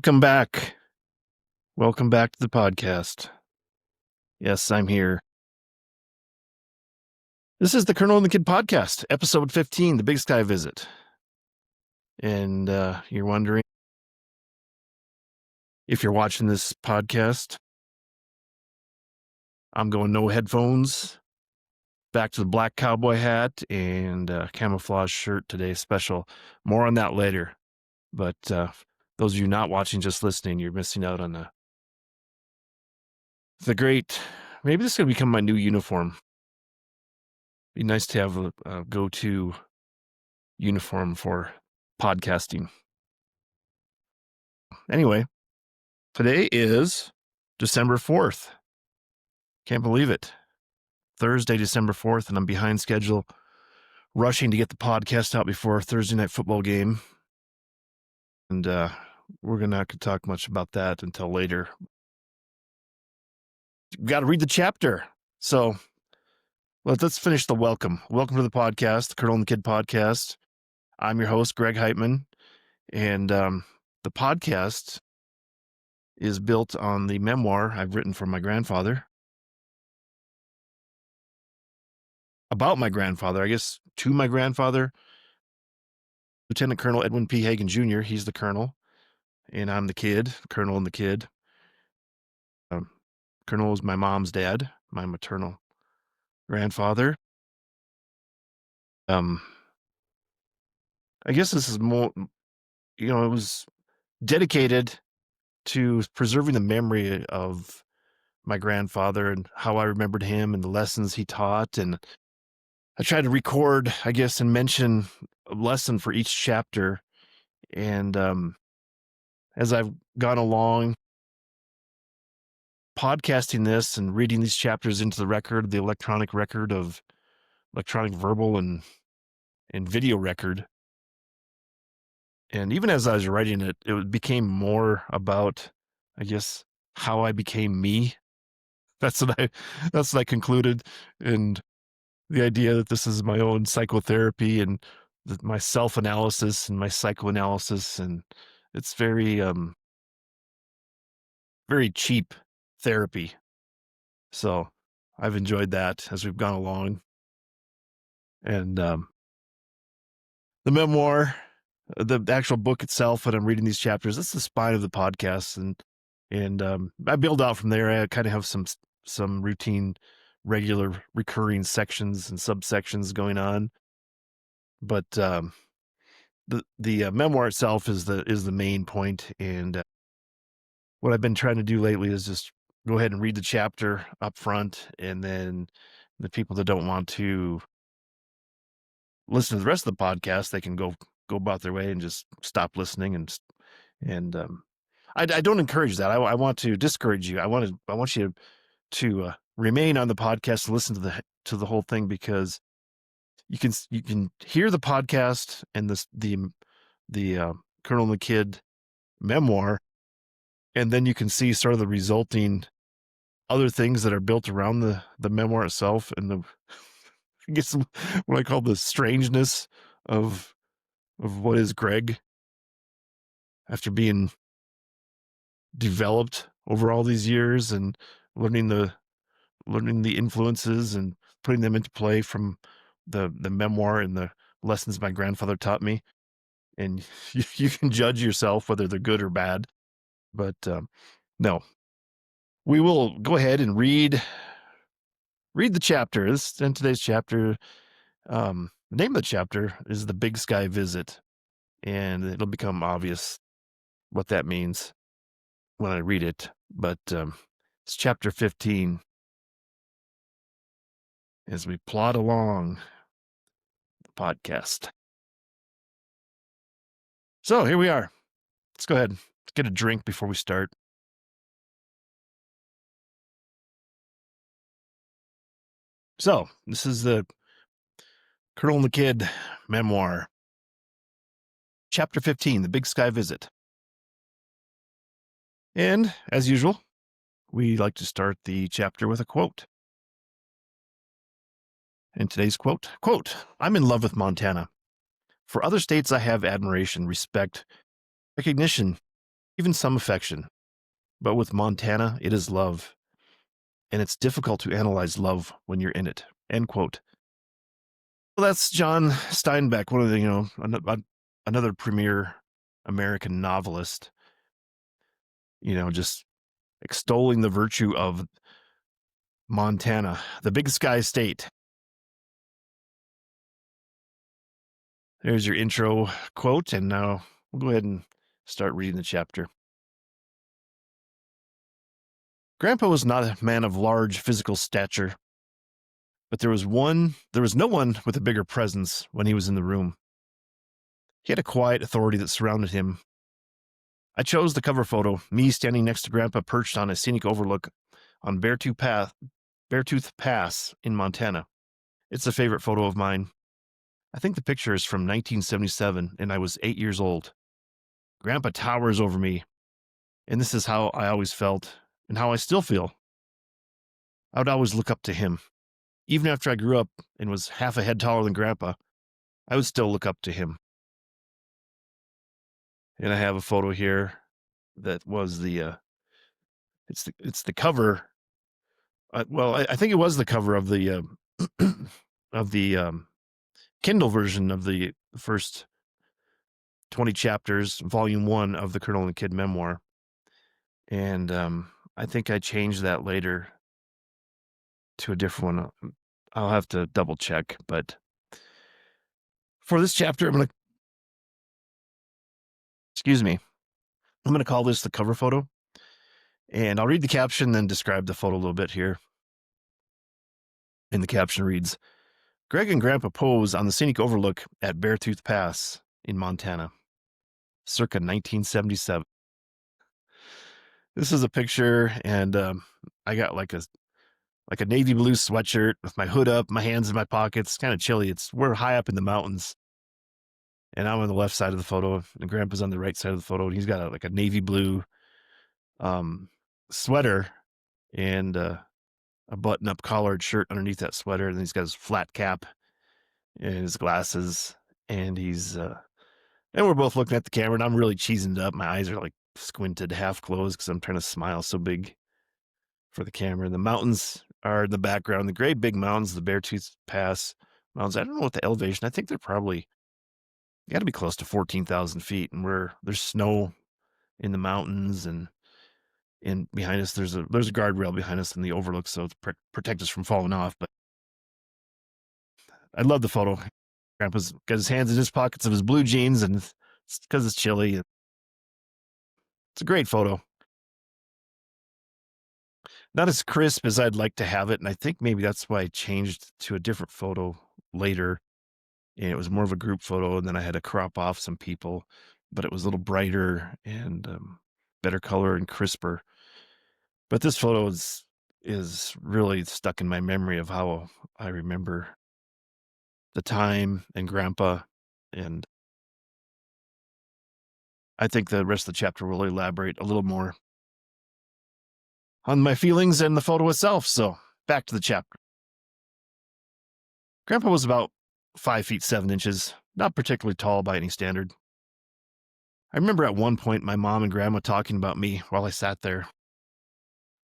Welcome back. Welcome back to the podcast. Yes, I'm here. This is the Colonel and the Kid podcast, episode 15, the Big Sky Visit. And you're wondering if you're watching this podcast, I'm going no headphones, back to the black cowboy hat and camouflage shirt today, special. More on that later. But those of you not watching, just listening, you're missing out on the great, maybe this is going to become my new uniform. Be nice to have a go-to uniform for podcasting. Anyway, today is December 4th. Can't believe it. Thursday, December 4th, and I'm behind schedule, rushing to get the podcast out before Thursday night football game. And we're not going to talk much about that until later. We've got to read the chapter. So let's finish the welcome. Welcome to the podcast, the Colonel and the Kid podcast. I'm your host, Greg Heitman, and the podcast is built on the memoir I've written for my grandfather, about my grandfather, I guess, to my grandfather, Lieutenant Colonel Edwin P. Hagen Jr. He's the colonel, and I'm the kid, Colonel and the Kid. Colonel was my mom's dad, my maternal grandfather. I guess this is more, it was dedicated to preserving the memory of my grandfather and how I remembered him and the lessons he taught. And I tried to record, I guess, and mention a lesson for each chapter. And as I've gone along, podcasting this and reading these chapters into the record, the electronic record of electronic verbal and video record. And even as I was writing it, it became more about, I guess, how I became me. That's what I concluded. And the idea that this is my own psychotherapy and my self-analysis and my psychoanalysis. And it's very, very cheap therapy. So I've enjoyed that as we've gone along. And the memoir, the actual book itself, when I'm reading these chapters, that's the spine of the podcast. And I build out from there. I kind of have some routine, regular, recurring sections and subsections going on. But the memoir itself is the main point. And what I've been trying to do lately is just go ahead and read the chapter up front, and then the people that don't want to listen to the rest of the podcast, they can go about their way and just stop listening. And I don't encourage that. I want to discourage you. I want you to remain on the podcast and listen to the whole thing, because you can hear the podcast and the Colonel and the Kid memoir, and then you can see sort of the resulting other things that are built around the memoir itself, and I guess what I call the strangeness of what is Greg after being developed over all these years and learning the influences and putting them into play from the memoir and the lessons my grandfather taught me. And you can judge yourself whether they're good or bad. But no, we will go ahead and read the chapters. In today's chapter, the name of the chapter is The Big Sky Visit, and it'll become obvious what that means when I read it. But it's chapter 15 as we plod along the podcast. So here we are. Let's go ahead. Let's get a drink before we start. So this is the Colonel and the Kid memoir. Chapter 15, The Big Sky Visit. And as usual, we like to start the chapter with a quote. And today's quote, "I'm in love with Montana. For other states, I have admiration, respect, recognition, even some affection. But with Montana, it is love. And it's difficult to analyze love when you're in it. End quote. Well, that's John Steinbeck, one of the, another premier American novelist, just extolling the virtue of Montana, the big sky state. There's your intro quote, and now we'll go ahead and start reading the chapter. Grandpa was not a man of large physical stature, but there was no one with a bigger presence when he was in the room. He had a quiet authority that surrounded him. I chose the cover photo, me standing next to Grandpa perched on a scenic overlook on Beartooth Pass in Montana. It's a favorite photo of mine. I think the picture is from 1977, and I was 8 years old. Grandpa towers over me, and this is how I always felt, and how I still feel. I would always look up to him. Even after I grew up and was half a head taller than Grandpa, I would still look up to him. And I have a photo here that was it's the cover. I think it was the cover of the of the Kindle version of the first 20 chapters, volume 1 of the Colonel and Kid memoir. And I think I changed that later to a different one. I'll have to double check, but for this chapter, I'm going to call this the cover photo, and I'll read the caption, then describe the photo a little bit here. And the caption reads, Greg and Grandpa pose on the scenic overlook at Beartooth Pass in Montana, circa 1977. This is a picture, and I got like a navy blue sweatshirt with my hood up, my hands in my pockets. It's kind of chilly. We're high up in the mountains, and I'm on the left side of the photo, and Grandpa's on the right side of the photo, and he's got a navy blue sweater and a button-up collared shirt underneath that sweater, and he's got his flat cap and his glasses, and and we're both looking at the camera, and I'm really cheesing up. My eyes are like squinted, half closed, because I'm trying to smile so big for the camera. The mountains are in the background, the great big mountains, the Beartooth Pass mountains. I don't know what the elevation. I think they're probably got to be close to 14,000 feet, and there's snow in the mountains, and behind us there's a guardrail behind us in the overlook, so to protect us from falling off. But I love the photo. Grandpa's got his hands in his pockets of his blue jeans, and it's because it's chilly. It's a great photo. Not as crisp as I'd like to have it, and I think maybe that's why I changed to a different photo later. And it was more of a group photo, and then I had to crop off some people, but it was a little brighter and better color and crisper. But this photo is really stuck in my memory of how I remember the time and Grandpa, and I think the rest of the chapter will elaborate a little more on my feelings and the photo itself. So back to the chapter. Grandpa was about 5 feet 7 inches, not particularly tall by any standard. I remember at one point my mom and Grandma talking about me while I sat there.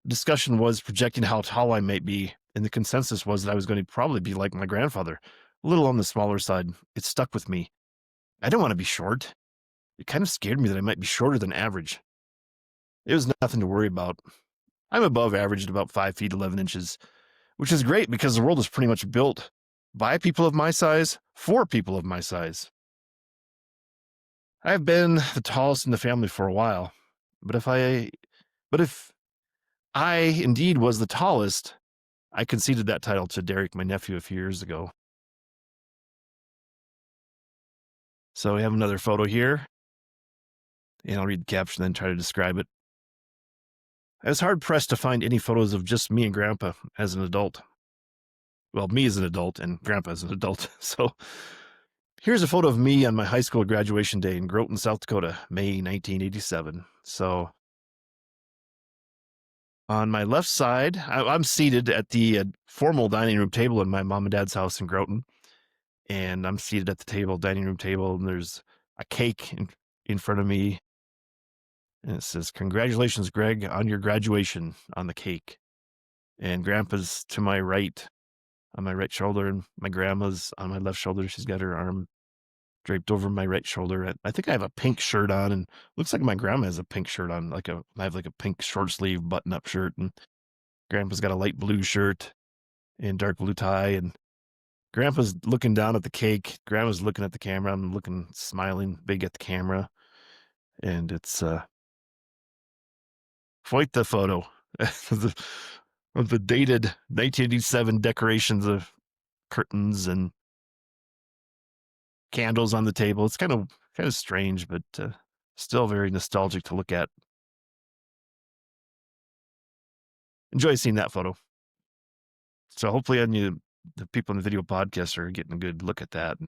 The discussion was projecting how tall I might be, and the consensus was that I was going to probably be like my grandfather, a little on the smaller side. It stuck with me. I didn't want to be short. It kind of scared me that I might be shorter than average. It was nothing to worry about. I'm above average at about 5 feet 11 inches, which is great because the world is pretty much built by people of my size, for people of my size. I've been the tallest in the family for a while, but if I indeed was the tallest, I conceded that title to Derek, my nephew, a few years ago. So we have another photo here, and I'll read the caption and then try to describe it. I was hard-pressed to find any photos of just me and Grandpa as an adult. Well, me as an adult and Grandpa as an adult. So here's a photo of me on my high school graduation day in Groton, South Dakota, May 1987. So on my left side, I'm seated at the formal dining room table in my mom and dad's house in Groton. And I'm seated at the dining room table, and there's a cake in front of me. And it says, "Congratulations, Greg, on your graduation," on the cake. And Grandpa's to my right, on my right shoulder, and my grandma's on my left shoulder. She's got her arm draped over my right shoulder. And I think I have a pink shirt on, and looks like my grandma has a pink shirt on. I have like a pink short sleeve button up shirt, and Grandpa's got a light blue shirt and dark blue tie. And Grandpa's looking down at the cake. Grandma's looking at the camera. I'm looking, smiling big at the camera. And it's quite the photo of the dated 1987 decorations of curtains and candles on the table. It's kind of strange, but still very nostalgic to look at. Enjoy seeing that photo. So hopefully the people in the video podcast are getting a good look at that.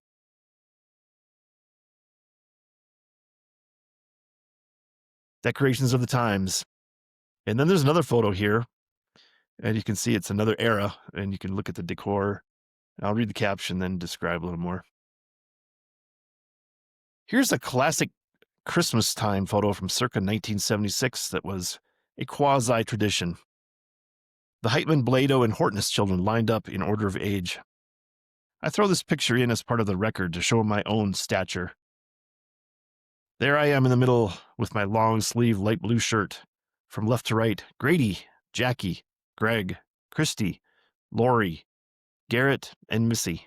Decorations of the times. And then there's another photo here, and you can see it's another era, and you can look at the decor. I'll read the caption, then describe a little more. Here's a classic Christmas time photo from circa 1976 that was a quasi-tradition. The Heitman, Blado, and Hortness children lined up in order of age. I throw this picture in as part of the record to show my own stature. There I am in the middle with my long sleeve light blue shirt. From left to right, Grady, Jackie, Greg, Christy, Lori, Garrett, and Missy.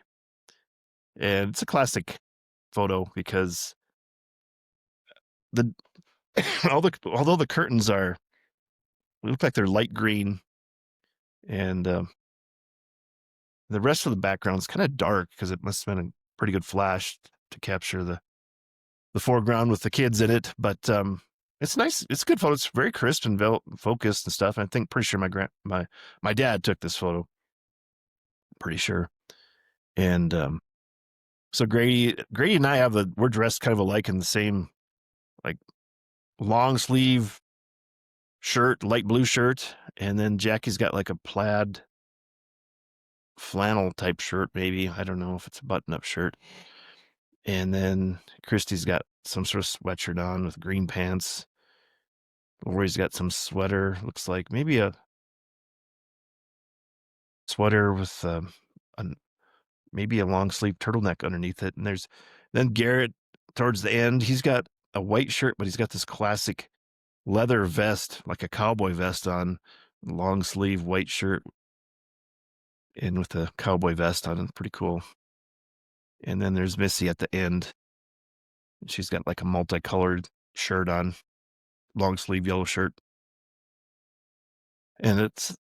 And it's a classic photo because although the curtains look like they're light green, and the rest of the background is kind of dark because it must have been a pretty good flash to capture the foreground with the kids in it. But it's nice. It's a good photo. It's very crisp and focused and stuff. And I think pretty sure my dad took this photo. Pretty sure. And so Grady and I we're dressed kind of alike in the same like long sleeve shirt, light blue shirt, and then Jackie's got like a plaid flannel type shirt, maybe. I don't know if it's a button-up shirt. And then Christy's got some sort of sweatshirt on with green pants. Lori's got some sweater, looks like maybe a sweater with maybe a long sleeve turtleneck underneath it. And then Garrett towards the end, he's got a white shirt, but he's got this classic leather vest, like a cowboy vest on, long sleeve white shirt and with a cowboy vest on. Pretty cool. And then there's Missy at the end. She's got like a multicolored shirt on, long sleeve yellow shirt. And it's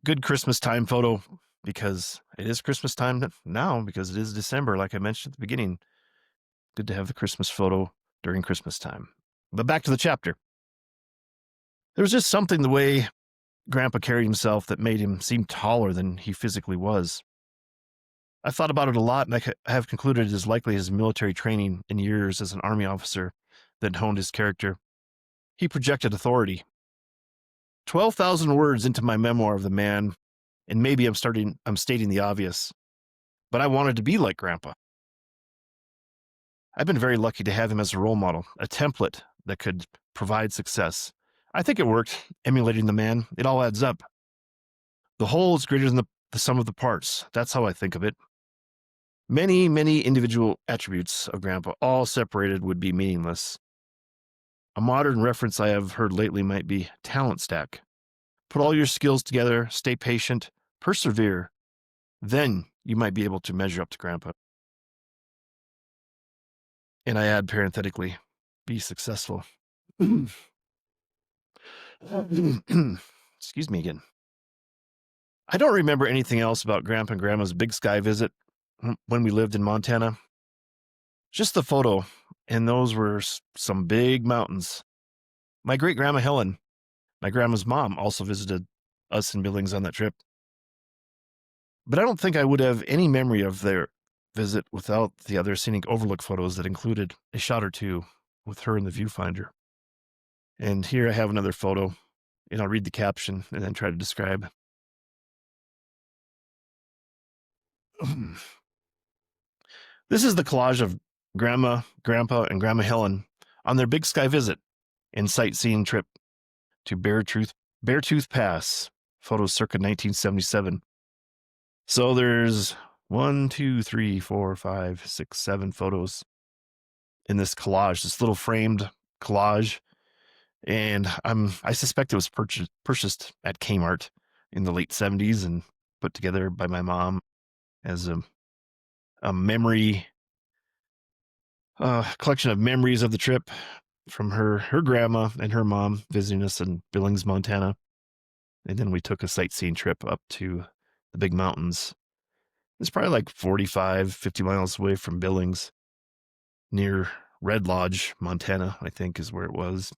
good Christmas time photo because it is Christmas time now because it is December, like I mentioned at the beginning. Good to have the Christmas photo during Christmas time. But back to the chapter. There was just something the way Grandpa carried himself that made him seem taller than he physically was. I've thought about it a lot, and I have concluded it is likely his military training and years as an Army officer that honed his character. He projected authority. 12,000 words into my memoir of the man, and maybe I'm stating the obvious, but I wanted to be like Grandpa. I've been very lucky to have him as a role model, a template that could provide success. I think it worked, emulating the man. It all adds up. The whole is greater than the sum of the parts. That's how I think of it. Many, many individual attributes of Grandpa, all separated, would be meaningless. A modern reference I have heard lately might be talent stack. Put all your skills together, stay patient, persevere. Then you might be able to measure up to Grandpa. And I add parenthetically, be successful. Excuse me again. I don't remember anything else about Grandpa and Grandma's Big Sky visit when we lived in Montana. Just the photo, and those were some big mountains. My great-grandma Helen, my grandma's mom, also visited us in Billings on that trip. But I don't think I would have any memory of their visit without the other scenic overlook photos that included a shot or two with her in the viewfinder. And here I have another photo, and I'll read the caption and then try to describe. This is the collage of Grandma, Grandpa, and Grandma Helen on their Big Sky visit and sightseeing trip to Beartooth Pass. Photos circa 1977. So there's 1, 2, 3, 4, 5, 6, 7 photos in this collage, this little framed collage. And I suspect it was purchased at Kmart in the late 70s and put together by my mom as a memory collection of memories of the trip from her grandma and her mom visiting us in Billings, Montana. And then we took a sightseeing trip up to the big mountains. It's probably like 45, 50 miles away from Billings, near Red Lodge, Montana, I think is where it was.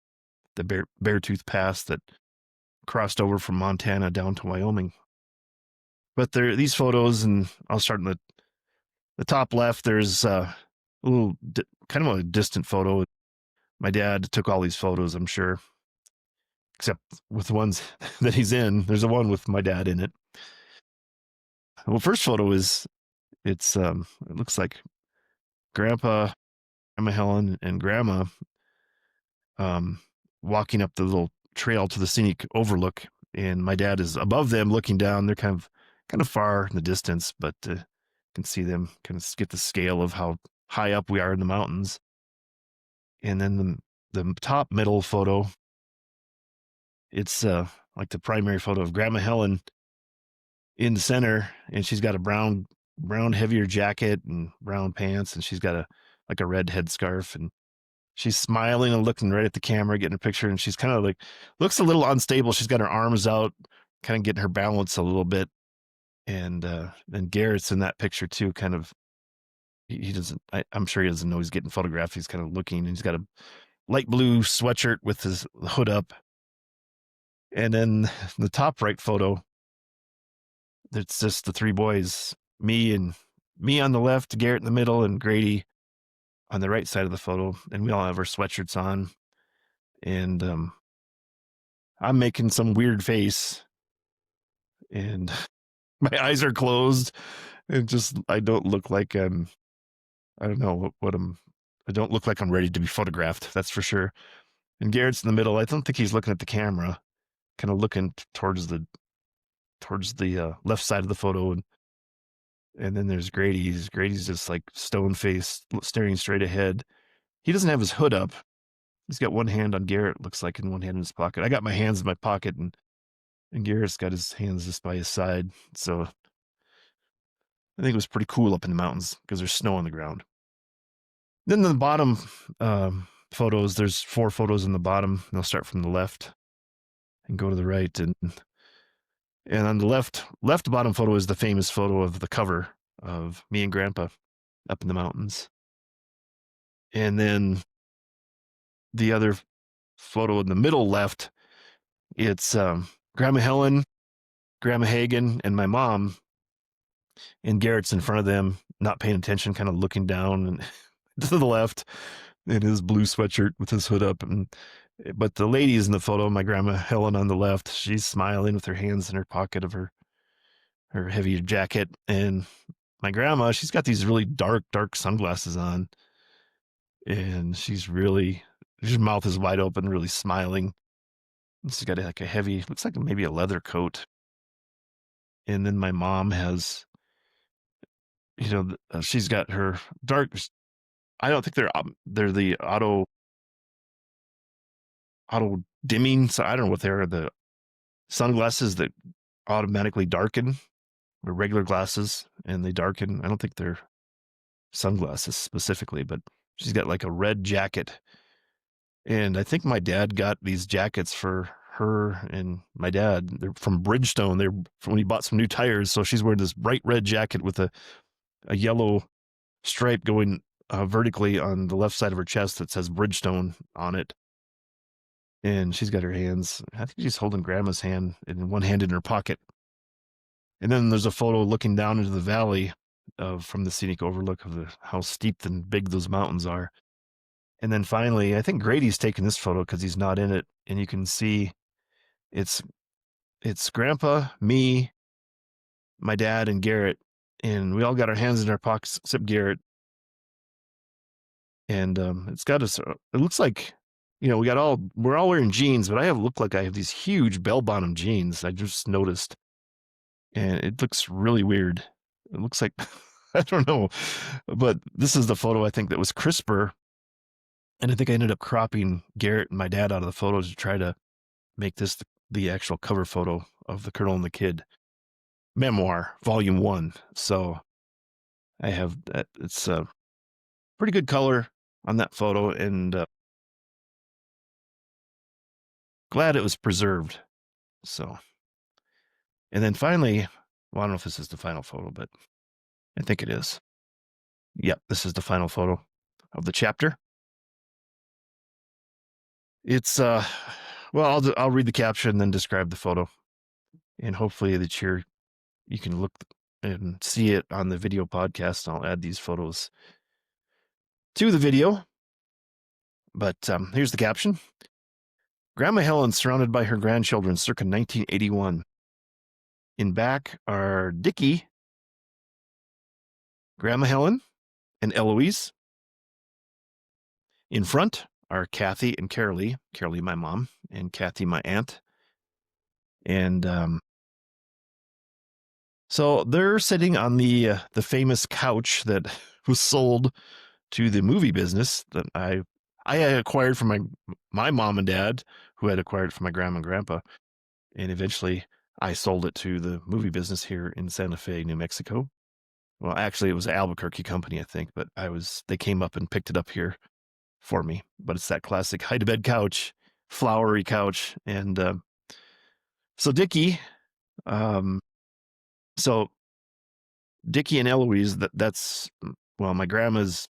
The Beartooth Pass that crossed over from Montana down to Wyoming. But there, these photos, and I'll start in the top left. There's a little kind of a distant photo. My dad took all these photos, I'm sure, except with the ones that he's in. There's a one with my dad in it. Well, first photo is it looks like Grandpa, Grandma Helen, and Grandma walking up the little trail to the scenic overlook, and my dad is above them looking down. They're kind of far in the distance, but can see them, kind of get the scale of how high up we are in the mountains. And then the top middle photo, it's like the primary photo of Grandma Helen in the center, and she's got a brown heavier jacket and brown pants, and she's got a red headscarf, and she's smiling and looking right at the camera, getting a picture, and she's kind of like, looks a little unstable. She's got her arms out, kind of getting her balance a little bit. And Garrett's in that picture too, kind of, he doesn't, I'm sure he doesn't know he's getting photographed. He's kind of looking, and he's got a light blue sweatshirt with his hood up. And then the top right photo, it's just the three boys, me on the left, Garrett in the middle, and Grady on the right side of the photo. And we all have our sweatshirts on. And I'm making some weird face, and my eyes are closed. And just, I don't look like I don't know what I don't look like I'm ready to be photographed. That's for sure. And Garrett's in the middle. I don't think he's looking at the camera, kind of looking towards the left side of the photo. And then there's Grady. Grady's just like stone faced, staring straight ahead. He doesn't have his hood up. He's got one hand on Garrett, looks like, and one hand in his pocket. I got my hands in my pocket, and Garrett's got his hands just by his side. So I think it was pretty cool up in the mountains because there's snow on the ground. Then the bottom photos, there's 4 photos in the bottom. They'll start from the left and go to the right. And on the left bottom photo is the famous photo of the cover of me and Grandpa up in the mountains. And then the other photo in the middle left, it's Grandma Helen, Grandma Hagen, and my mom. And Garrett's in front of them, not paying attention, kind of looking down and to the left in his blue sweatshirt with his hood up. But the lady's in the photo, my Grandma Helen on the left, she's smiling with her hands in her pocket of her heavy jacket. And my grandma, she's got these really dark sunglasses on, and her mouth is wide open, really smiling. And she's got like a heavy, looks like maybe a leather coat. And then my mom has, she's got her dark, I don't think they're the auto dimming. So I don't know what they are. The sunglasses that automatically darken, or regular glasses, and they darken. I don't think they're sunglasses specifically, but she's got like a red jacket. And I think my dad got these jackets for her and my dad. They're from Bridgestone. They're from when he bought some new tires. So she's wearing this bright red jacket with a yellow stripe going vertically on the left side of her chest that says Bridgestone on it. And she's got her hands, I think she's holding Grandma's hand and one hand in her pocket. And then there's a photo looking down into the valley from the scenic overlook of how steep and big those mountains are. And then finally, I think Grady's taking this photo because he's not in it. And you can see it's Grandpa, me, my dad, and Garrett. And we all got our hands in our pockets except Garrett. And it's got us. It looks like, we're all wearing jeans, but I look like I have these huge bell bottom jeans. I just noticed, and it looks really weird. It looks like I don't know, but this is the photo I think that was crisper, and I think I ended up cropping Garrett and my dad out of the photos to try to make this the actual cover photo of the Colonel and the Kid memoir, Volume 1. So I have that. It's a pretty good color on that photo, and glad it was preserved. So, and then finally, well, I don't know if this is the final photo, but I think it is. Yep, this is the final photo of the chapter. It's well, I'll read the caption and then describe the photo, and hopefully that you can look and see it on the video podcast. I'll add these photos to the video. But here's the caption. Grandma Helen surrounded by her grandchildren circa 1981. In back are Dickie, Grandma Helen, and Eloise. In front are Kathy and Carolee, my mom, and Kathy, my aunt. And so they're sitting on the famous couch that was sold to the movie business that I acquired from my mom and dad, who had acquired it from my grandma and grandpa, and eventually I sold it to the movie business here in Santa Fe, New Mexico. Well, actually, it was an Albuquerque company, I think, but they came up and picked it up here for me. But it's that classic hide-to-bed couch, flowery couch, and so Dickie, so Dickie and Eloise, that's my grandma's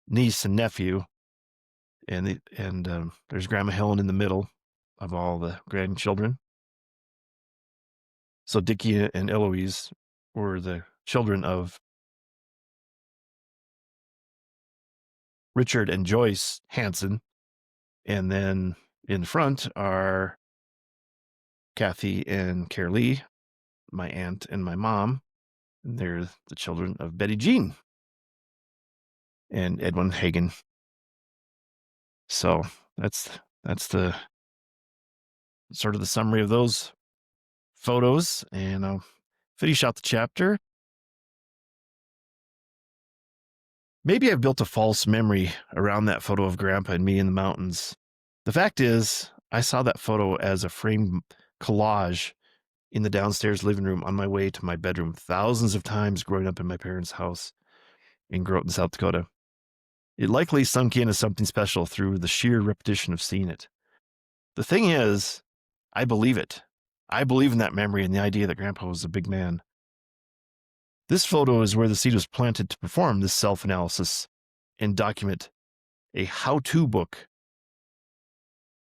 niece and nephew, and there's Grandma Helen in the middle of all the grandchildren. So Dickie and Eloise were the children of Richard and Joyce Hansen, and then in front are Kathy and Carolee, my aunt and my mom. And they're the children of Betty Jean and Edwin Hagen. So that's the sort of the summary of those photos, and I'll finish out the chapter. Maybe I've built a false memory around that photo of Grandpa and me in the mountains. The fact is, I saw that photo as a framed collage in the downstairs living room on my way to my bedroom thousands of times growing up in my parents' house in Groton, South Dakota. It likely sunk in as something special through the sheer repetition of seeing it. The thing is, I believe it. I believe in that memory and the idea that Grandpa was a big man. This photo is where the seed was planted to perform this self-analysis and document a how-to book.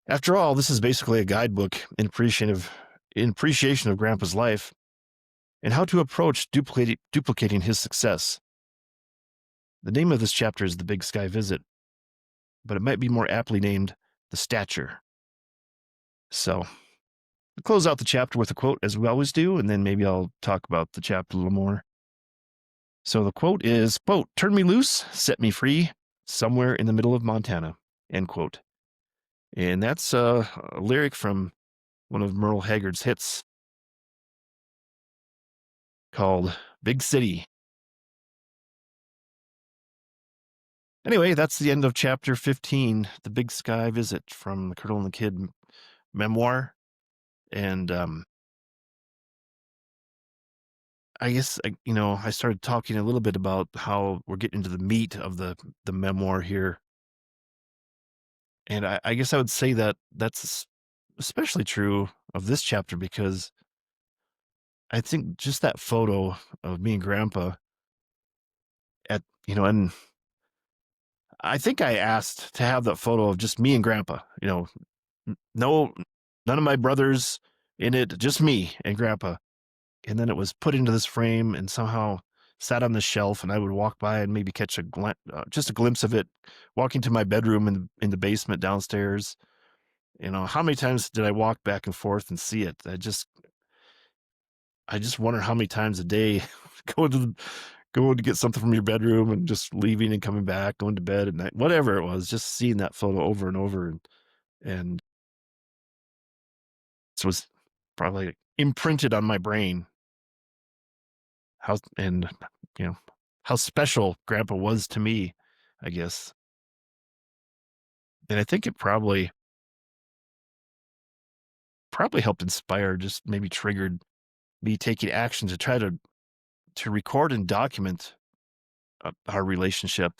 After all, this is basically a guidebook in appreciation of Grandpa's life and how to approach duplicating his success. The name of this chapter is The Big Sky Visit, but it might be more aptly named The Stature. So, we'll close out the chapter with a quote, as we always do, and then maybe I'll talk about the chapter a little more. So the quote is, quote, "Turn me loose, set me free, somewhere in the middle of Montana," end quote. And that's a lyric from one of Merle Haggard's hits called Big City. Anyway, that's the end of chapter 15, The Big Sky Visit, from the Colonel and the Kid memoir. And I guess, I started talking a little bit about how we're getting into the meat of the memoir here. And I guess I would say that that's especially true of this chapter, because I think just that photo of me and Grandpa and I think I asked to have that photo of just me and Grandpa, no, none of my brothers in it, just me and Grandpa. And then it was put into this frame and somehow sat on the shelf, and I would walk by and maybe catch just a glimpse of it walking to my bedroom in the basement downstairs. How many times did I walk back and forth and see it? I just wonder how many times a day go going to get something from your bedroom and just leaving and coming back, going to bed at night, whatever it was, just seeing that photo over and over. And it was probably imprinted on my brain and you know, how special grandpa was to me, I guess. And I think it probably helped inspire, just maybe triggered me taking action to try to record and document our relationship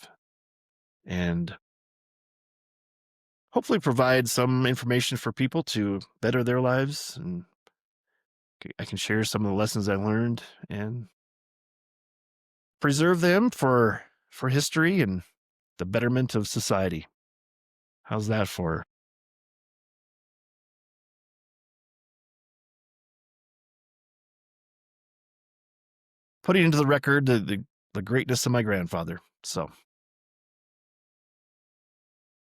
and hopefully provide some information for people to better their lives. And I can share some of the lessons I learned and preserve them for history and the betterment of society. How's that for putting into the record the greatness of my grandfather? So,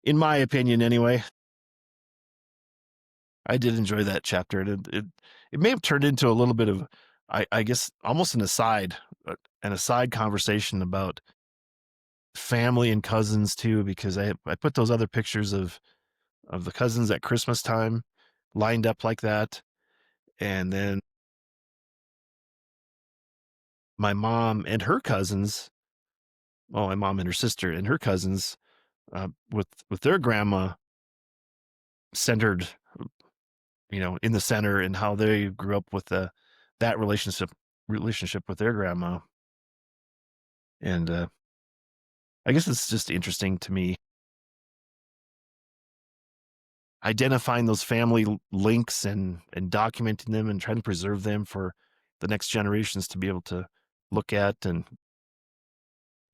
in my opinion, anyway, I did enjoy that chapter. And it may have turned into a little bit of, I guess, almost an aside conversation about family and cousins too, because I put those other pictures of the cousins at Christmas time lined up like that. And then my mom and her cousins, well, my mom and her sister and her cousins, with their grandma centered, in the center, and how they grew up with that relationship with their grandma. And I guess it's just interesting to me identifying those family links and documenting them and trying to preserve them for the next generations to be able to look at and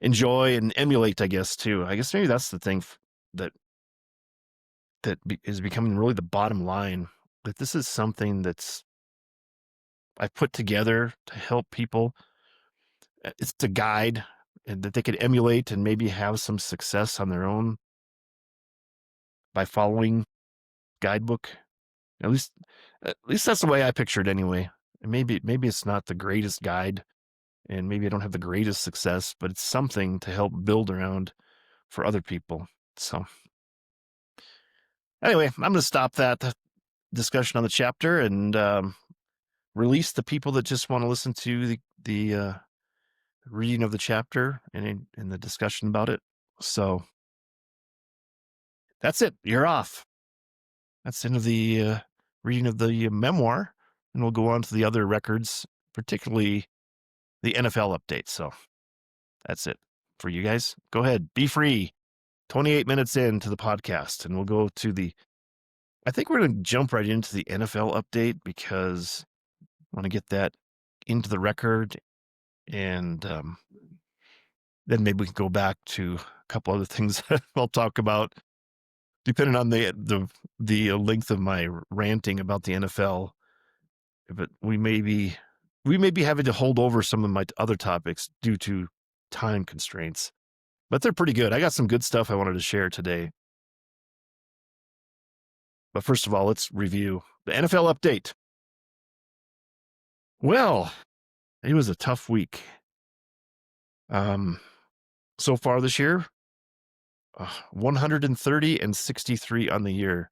enjoy and emulate, I guess, too. I guess maybe that's the thing that is becoming really the bottom line, that this is something that's I put together to help people. It's a guide and that they could emulate and maybe have some success on their own by following guidebook. At least that's the way I picture it anyway. And maybe it's not the greatest guide, and maybe I don't have the greatest success, but it's something to help build around for other people. So anyway, I'm going to stop that discussion on the chapter and release the people that just want to listen to the reading of the chapter and the discussion about it. So that's it. You're off. That's the end of the reading of the memoir, and we'll go on to the other records, particularly the NFL update. So that's it for you guys. Go ahead, be free. 28 minutes into the podcast, and we'll go to I think we're going to jump right into the NFL update because I want to get that into the record, and then maybe we can go back to a couple other things I'll talk about, depending on the length of my ranting about the NFL. But we may be having to hold over some of my other topics due to time constraints, but they're pretty good. I got some good stuff I wanted to share today. But first of all, let's review the NFL update. Well, it was a tough week. So far this year, 130 and 63 on the year.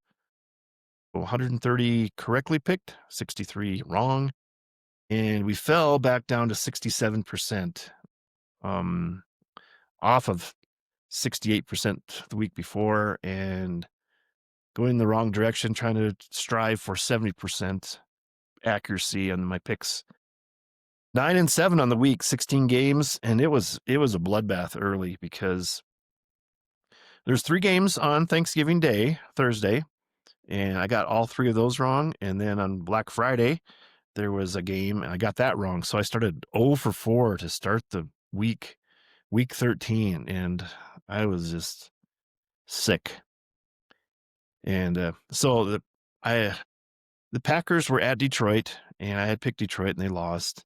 130 correctly picked, 63 wrong, and we fell back down to 67%, off of 68% the week before, and going the wrong direction, trying to strive for 70% accuracy on my picks. 9-7 on the week, 16 games, and it was a bloodbath early because there's 3 games on Thanksgiving Day, Thursday, and I got all 3 of those wrong. And then on Black Friday, there was a game, and I got that wrong. So I started 0 for 4 to start the week 13, and I was just sick. And so the Packers were at Detroit, and I had picked Detroit, and they lost.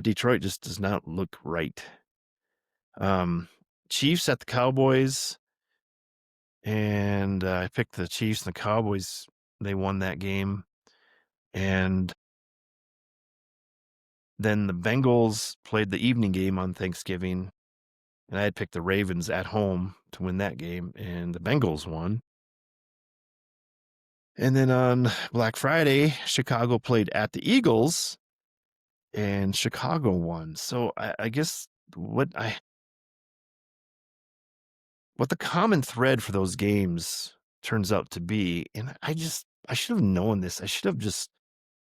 Detroit just does not look right. Chiefs at the Cowboys, and I picked the Chiefs and the Cowboys. They won that game, and then the Bengals played the evening game on Thanksgiving, and I had picked the Ravens at home to win that game, and the Bengals won. And then on Black Friday, Chicago played at the Eagles, and Chicago won. So I guess what the common thread for those games turns out to be, and I should have known this. I should have just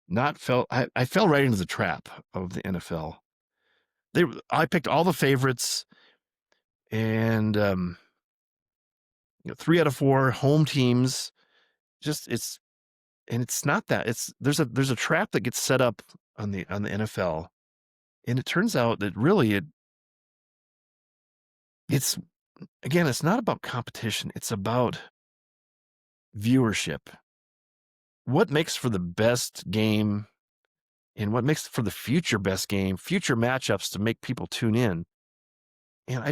not fell. I fell right into the trap of the NFL. I picked all the favorites, and 3 out of 4 home teams. Just it's not that. There's a trap that gets set up on the NFL, and it turns out that really it's again, it's not about competition. It's about viewership. What makes for the best game and what makes for the future best game, future matchups to make people tune in. And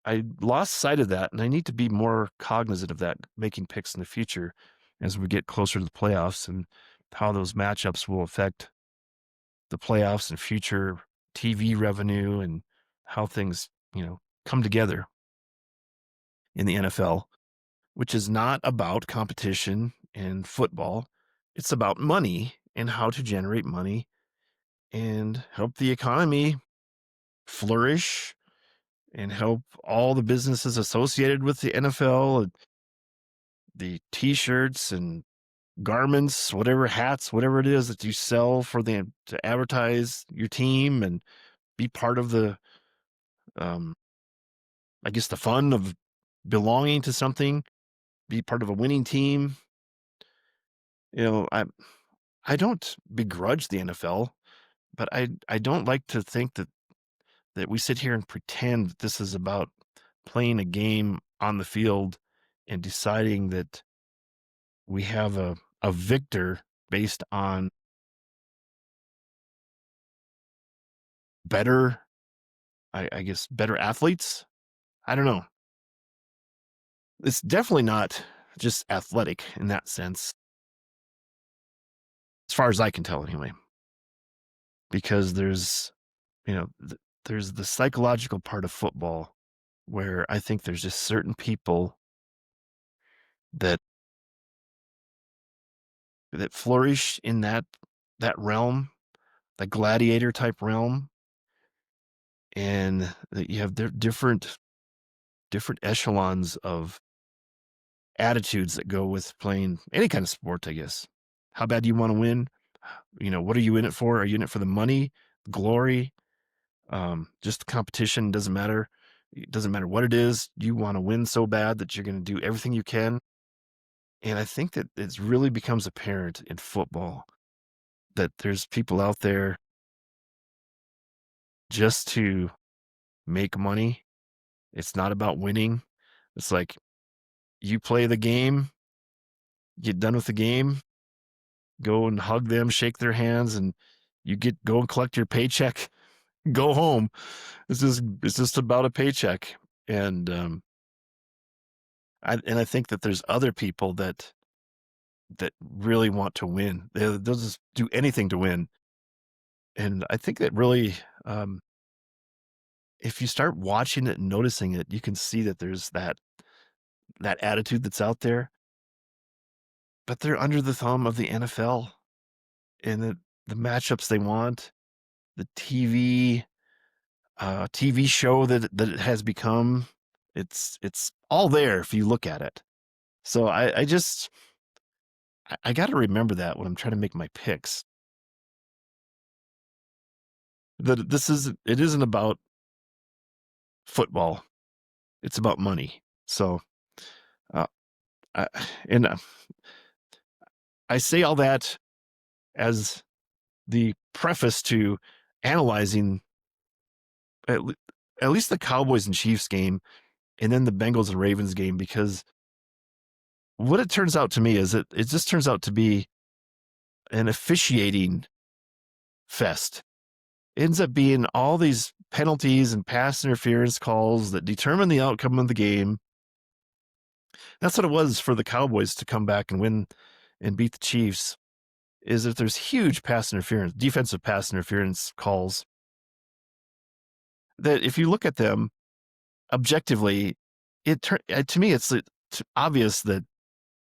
I lost sight of that, and I need to be more cognizant of that, making picks in the future as we get closer to the playoffs and how those matchups will affect the playoffs and future TV revenue and how things, come together in the NFL, which is not about competition and football. It's about money and how to generate money and help the economy flourish and help all the businesses associated with the NFL, the t-shirts and garments, whatever hats, whatever it is that you sell to advertise your team and be part of the, I guess the fun of belonging to something, be part of a winning team. I don't begrudge the NFL, but I don't like to think that we sit here and pretend that this is about playing a game on the field and deciding that we have a victor based on better, I guess, better athletes. I don't know. It's definitely not just athletic in that sense, as far as I can tell anyway, because there's the psychological part of football where I think there's just certain people that flourish in that realm, the gladiator type realm, and that you have different echelons of attitudes that go with playing any kind of sport, I guess. How bad do you want to win? What are you in it for? Are you in it for the money, glory, just the competition? Doesn't matter. It doesn't matter what it is. You want to win so bad that you're going to do everything you can. And I think that it really becomes apparent in football that there's people out there just to make money. It's not about winning. It's like you play the game, get done with the game, go and hug them, shake their hands, and go and collect your paycheck, go home. It's just about a paycheck. And I think that there's other people that really want to win. They'll just do anything to win. And I think that really, if you start watching it and noticing it, you can see that there's that attitude that's out there, but they're under the thumb of the NFL and the matchups they want, the TV show that it has become. It's all there if you look at it. So I got to remember that when I'm trying to make my picks. That it isn't about football. It's about money. So, uh, I, and I say all that as the preface to analyzing at least the Cowboys and Chiefs game, and then the Bengals and Ravens game, because what it turns out to me is it just turns out to be an officiating fest. It ends up being all these penalties and pass interference calls that determine the outcome of the game. That's what it was for the Cowboys to come back and win and beat the Chiefs, is that there's huge pass interference, defensive pass interference calls that if you look at them objectively, to me, it's obvious that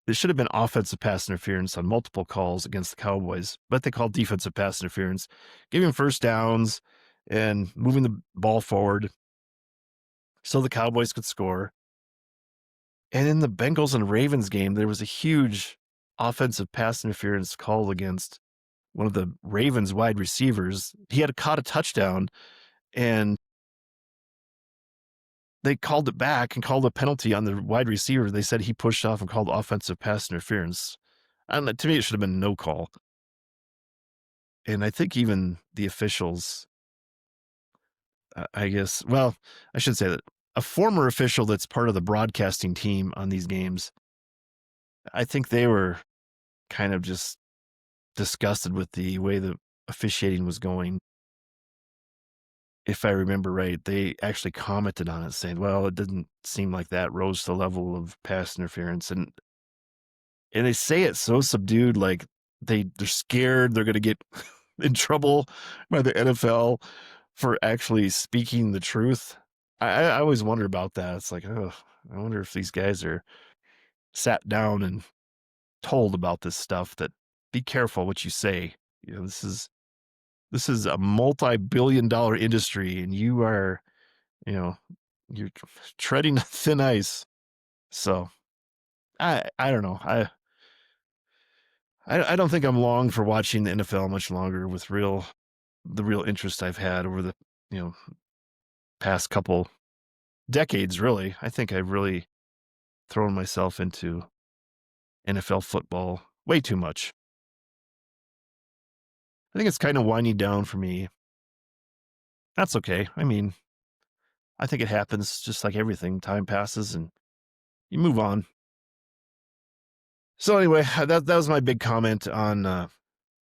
there should have been offensive pass interference on multiple calls against the Cowboys, but they called defensive pass interference, giving first downs and moving the ball forward so the Cowboys could score. And in the Bengals and Ravens game, there was a huge offensive pass interference called against one of the Ravens wide receivers. He had caught a touchdown, and they called it back and called a penalty on the wide receiver. They said he pushed off and called offensive pass interference. I don't know, to me, it should have been no call. And I think even the officials, I guess, well, I should say that a former official that's part of the broadcasting team on these games, I think they were kind of just disgusted with the way the officiating was going. If I remember right, they actually commented on it saying, well, it didn't seem like that rose to the level of pass interference. And they say it so subdued, like they're scared they're going to get in trouble by the NFL for actually speaking the truth. I always wonder about that. It's like, oh, I wonder if these guys are sat down and told about this stuff, that be careful what you say. You know, this is a multi-billion-dollar industry, and you are, you know, you're treading thin ice. So I don't know. I don't think I'm long for watching the NFL much longer with the real interest I've had over the, you know, past couple decades, really. I think I've really thrown myself into NFL football way too much. I think it's kind of winding down for me. That's okay. I mean, I think it happens just like everything. Time passes and you move on. So anyway, that was my big comment on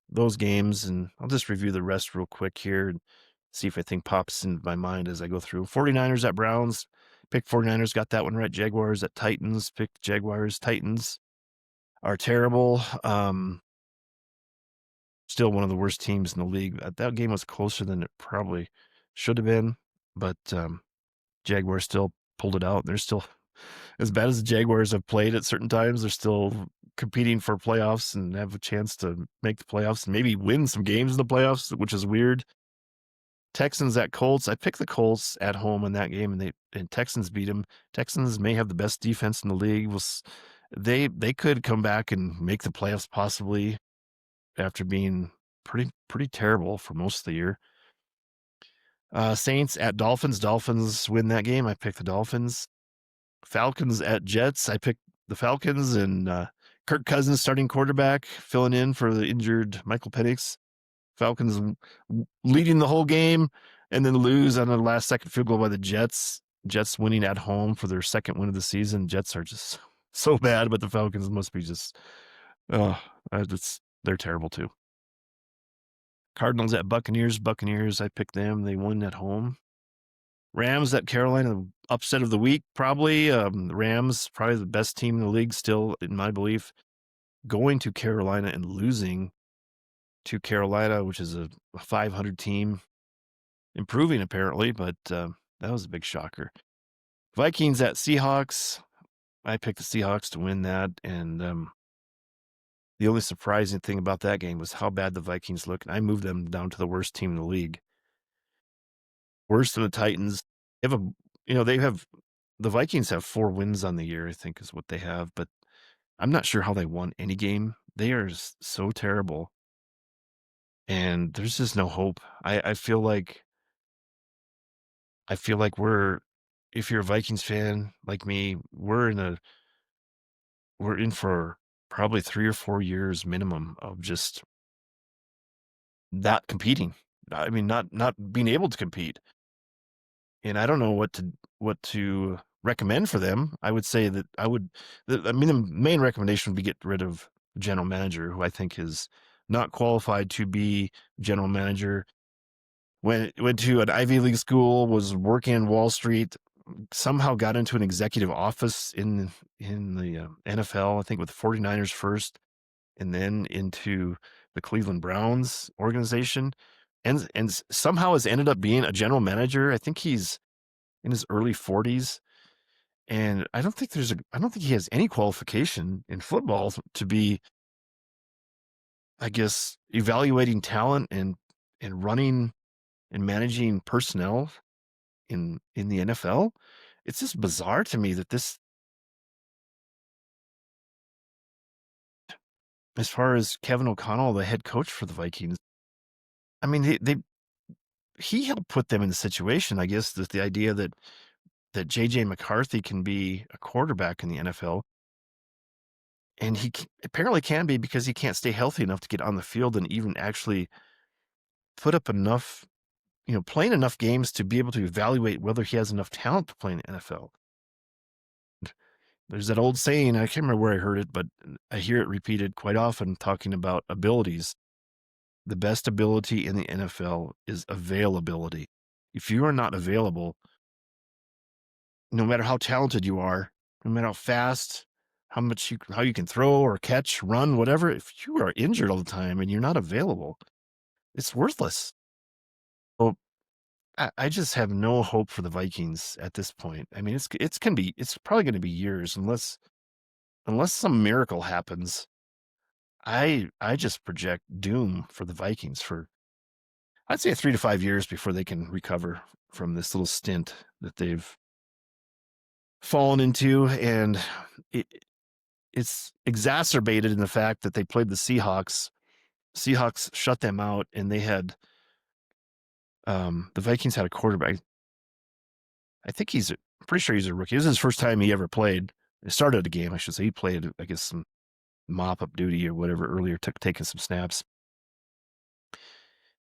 those games, and I'll just review the rest real quick here and see if anything pops into my mind as I go through. 49ers at Browns. Picked 49ers, got that one right. Jaguars at Titans. Picked Jaguars. Titans are terrible. Still one of the worst teams in the league. That game was closer than it probably should have been, but Jaguars still pulled it out. They're still, as bad as the Jaguars have played at certain times, they're still competing for playoffs and have a chance to make the playoffs and maybe win some games in the playoffs, which is weird. Texans at Colts. I picked the Colts at home in that game, and Texans beat them. Texans may have the best defense in the league. They could come back and make the playoffs possibly after being pretty terrible for most of the year. Saints at Dolphins. Dolphins win that game. I picked the Dolphins. Falcons at Jets. I picked the Falcons, and Kirk Cousins starting quarterback, filling in for the injured Michael Penix. Falcons leading the whole game and then lose on a last second field goal by the Jets. Jets winning at home for their second win of the season. Jets are just so bad, but the Falcons must be just, they're terrible too. Cardinals at Buccaneers. Buccaneers, I picked them. They won at home. Rams at Carolina, upset of the week, probably. The Rams, probably the best team in the league still, in my belief. Going to Carolina and losing to Carolina, which is a 500 team. Improving, apparently, but that was a big shocker. Vikings at Seahawks. I picked the Seahawks to win that, and the only surprising thing about that game was how bad the Vikings looked. I moved them down to the worst team in the league. Worse than the Titans. The Vikings have 4 wins on the year, I think is what they have, but I'm not sure how they won any game. They are so terrible, and there's just no hope. I feel like if you're a Vikings fan like me, we're in for probably 3 or 4 years minimum of just not competing. I mean, not being able to compete. And I don't know what to recommend for them. I would say that the main recommendation would be get rid of the general manager, who I think is not qualified to be general manager. Went to an Ivy League school, was working in Wall Street, somehow got into an executive office in the NFL, I think with the 49ers first, and then into the Cleveland Browns organization. and somehow has ended up being a general manager. I think he's in his early 40s, and I don't think he has any qualification in football to be, I guess, evaluating talent and running and managing personnel in the NFL. It's just bizarre to me that this, as far as Kevin O'Connell, the head coach for the Vikings, I mean, he helped put them in the situation, I guess, that the idea that JJ McCarthy can be a quarterback in the NFL, and apparently can be, because he can't stay healthy enough to get on the field and even actually put up enough, playing enough games to be able to evaluate whether he has enough talent to play in the NFL. There's that old saying, I can't remember where I heard it, but I hear it repeated quite often, talking about abilities. The best ability in the NFL is availability. If you are not available, no matter how talented you are, no matter how fast, how you can throw or catch, run, whatever, if you are injured all the time and you're not available, it's worthless. So I just have no hope for the Vikings at this point. I mean, it's probably going to be years, unless some miracle happens. I just project doom for the Vikings for, I'd say, 3 to 5 years before they can recover from this little stint that they've fallen into. And it's exacerbated in the fact that they played the Seahawks. Seahawks shut them out, and they had, the Vikings had a quarterback. I think I'm pretty sure he's a rookie. This is his first time he ever played. He started a game, I should say. He played, I guess, some mop-up duty or whatever earlier, taking some snaps.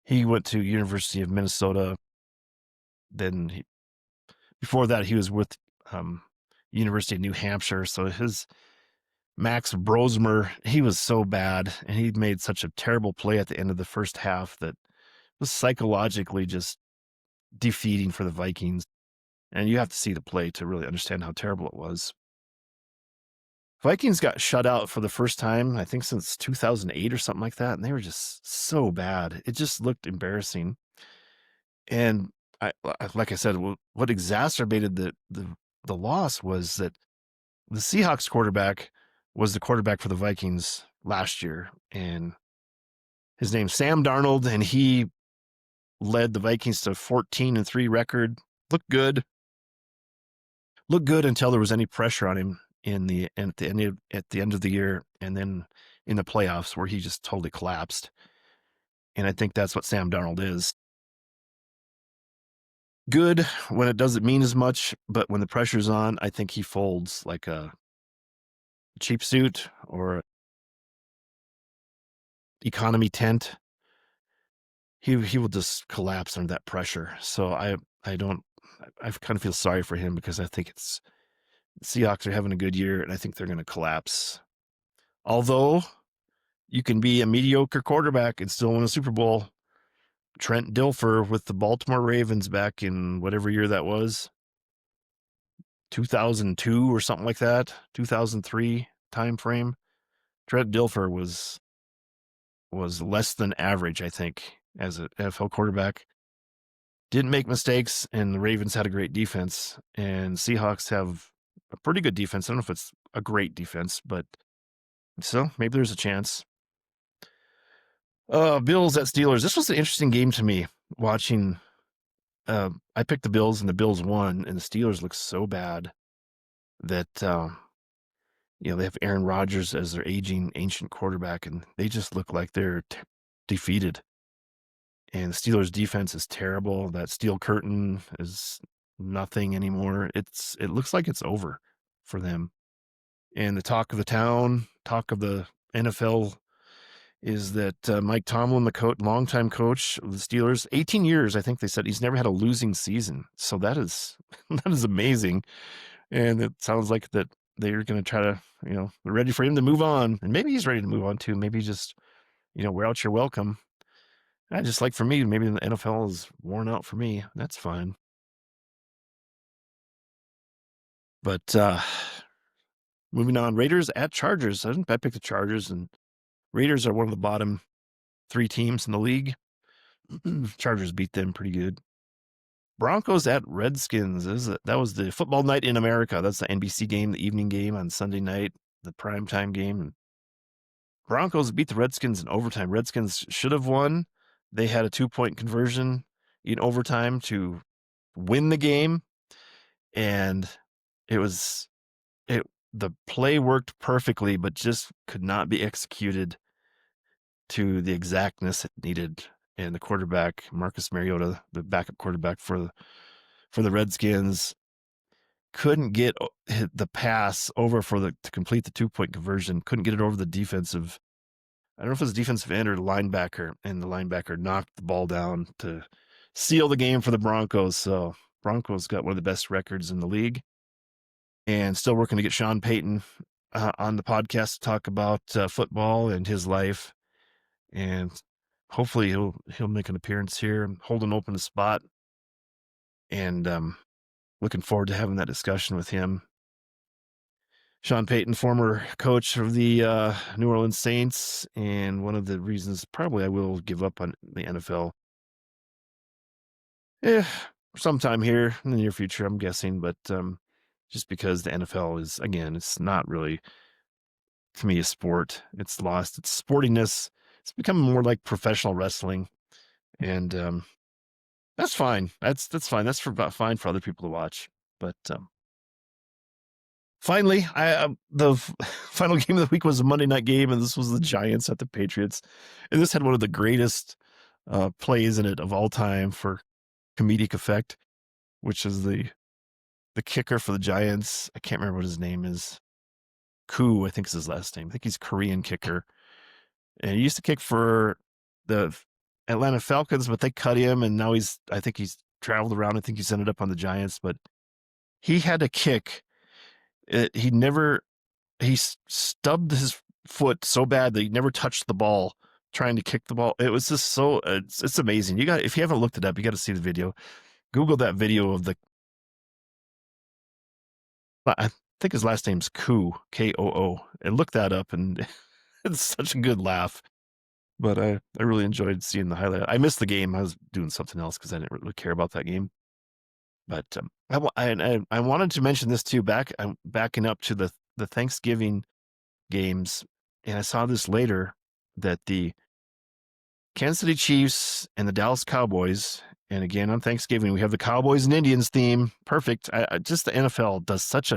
He went to University of Minnesota. Then before that, he was with University of New Hampshire. So his Max Brosmer, he was so bad, and he made such a terrible play at the end of the first half that was psychologically just defeating for the Vikings. And you have to see the play to really understand how terrible it was. Vikings got shut out for the first time, I think, since 2008 or something like that, and they were just so bad. It just looked embarrassing. And like I said, what exacerbated the loss was that the Seahawks quarterback was the quarterback for the Vikings last year, and his name's Sam Darnold, and he led the Vikings to 14-3 record. Looked good until there was any pressure on him at the end of the year, and then in the playoffs where he just totally collapsed. And I think that's what Sam Darnold is. Good when it doesn't mean as much, but when the pressure's on, I think he folds like a cheap suit or economy tent. He will just collapse under that pressure. So I kind of feel sorry for him, because I think the Seahawks are having a good year, and I think they're going to collapse. Although you can be a mediocre quarterback and still win a Super Bowl. Trent Dilfer with the Baltimore Ravens back in whatever year that was, 2002 or something like that, 2003 time frame. Trent Dilfer was less than average, I think, as an NFL quarterback. Didn't make mistakes, and the Ravens had a great defense, and Seahawks have a pretty good defense. I don't know if it's a great defense, but so maybe there's a chance. Bills at Steelers. This was an interesting game to me, watching. I picked the Bills, and the Bills won, and the Steelers look so bad that they have Aaron Rodgers as their aging, ancient quarterback, and they just look like they're defeated. And the Steelers' defense is terrible. That steel curtain is nothing anymore. It looks like it's over for them. And the talk of the town, talk of the NFL, is that Mike Tomlin, the longtime coach of the Steelers, 18 years, I think they said, he's never had a losing season. So that is amazing. And it sounds like that they're going to try to, they're ready for him to move on. And maybe he's ready to move on too. Maybe just, wear out your welcome. I just, like, for me, maybe the NFL is worn out for me. That's fine. But moving on, Raiders at Chargers. I picked the Chargers, and Raiders are one of the bottom 3 teams in the league. Chargers beat them pretty good. Broncos at Redskins. That was the football night in America. That's the NBC game, the evening game on Sunday night, the primetime game. Broncos beat the Redskins in overtime. Redskins should have won. They had a 2-point conversion in overtime to win the game, and the play worked perfectly, but just could not be executed to the exactness it needed. And the quarterback, Marcus Mariota, the backup quarterback for the Redskins, couldn't get the pass over to complete the 2-point conversion. Couldn't get it over the defensive. I don't know if it was defensive end or linebacker, and the linebacker knocked the ball down to seal the game for the Broncos. So Broncos got one of the best records in the league, and still working to get Sean Payton on the podcast to talk about football and his life. And hopefully he'll make an appearance here and hold an open spot. And looking forward to having that discussion with him. Sean Payton, former coach of the New Orleans Saints, and one of the reasons probably I will give up on the NFL. Sometime here in the near future, I'm guessing, but just because the NFL is, again, it's not really, to me, a sport. It's lost its sportiness. It's become more like professional wrestling, and that's fine. That's fine. That's fine for other people to watch. But finally, the final game of the week was a Monday night game, and this was the Giants at the Patriots. And this had one of the greatest plays in it of all time for comedic effect, which is the kicker for the Giants. I can't remember what his name is. Koo, I think is his last name. I think he's a Korean kicker. And he used to kick for the Atlanta Falcons, but they cut him, and now I think he's traveled around. I think he's ended up on the Giants, but he had a kick. He stubbed his foot so bad that he never touched the ball trying to kick the ball. It was just it's amazing. If you haven't looked it up, you got to see the video. Google that video of I think his last name's Koo, Koo, and look that up, and it's such a good laugh. But I really enjoyed seeing the highlight. I missed the game. I was doing something else because I didn't really care about that game. But I wanted to mention this too. I'm backing up to the Thanksgiving games, and I saw this later that the Kansas City Chiefs and the Dallas Cowboys, and again on Thanksgiving we have the Cowboys and Indians theme. Perfect. Just the NFL does such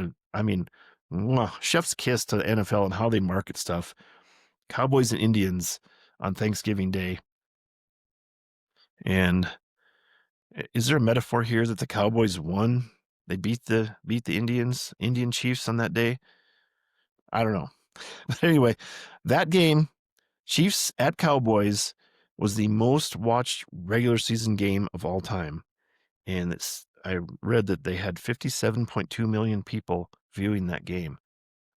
chef's kiss to the NFL and how they market stuff. Cowboys and Indians on Thanksgiving Day. And is there a metaphor here that the Cowboys won? They beat the Indian Chiefs on that day? I don't know. But anyway, that game, Chiefs at Cowboys, was the most watched regular season game of all time. And I read that they had 57.2 million people viewing that game,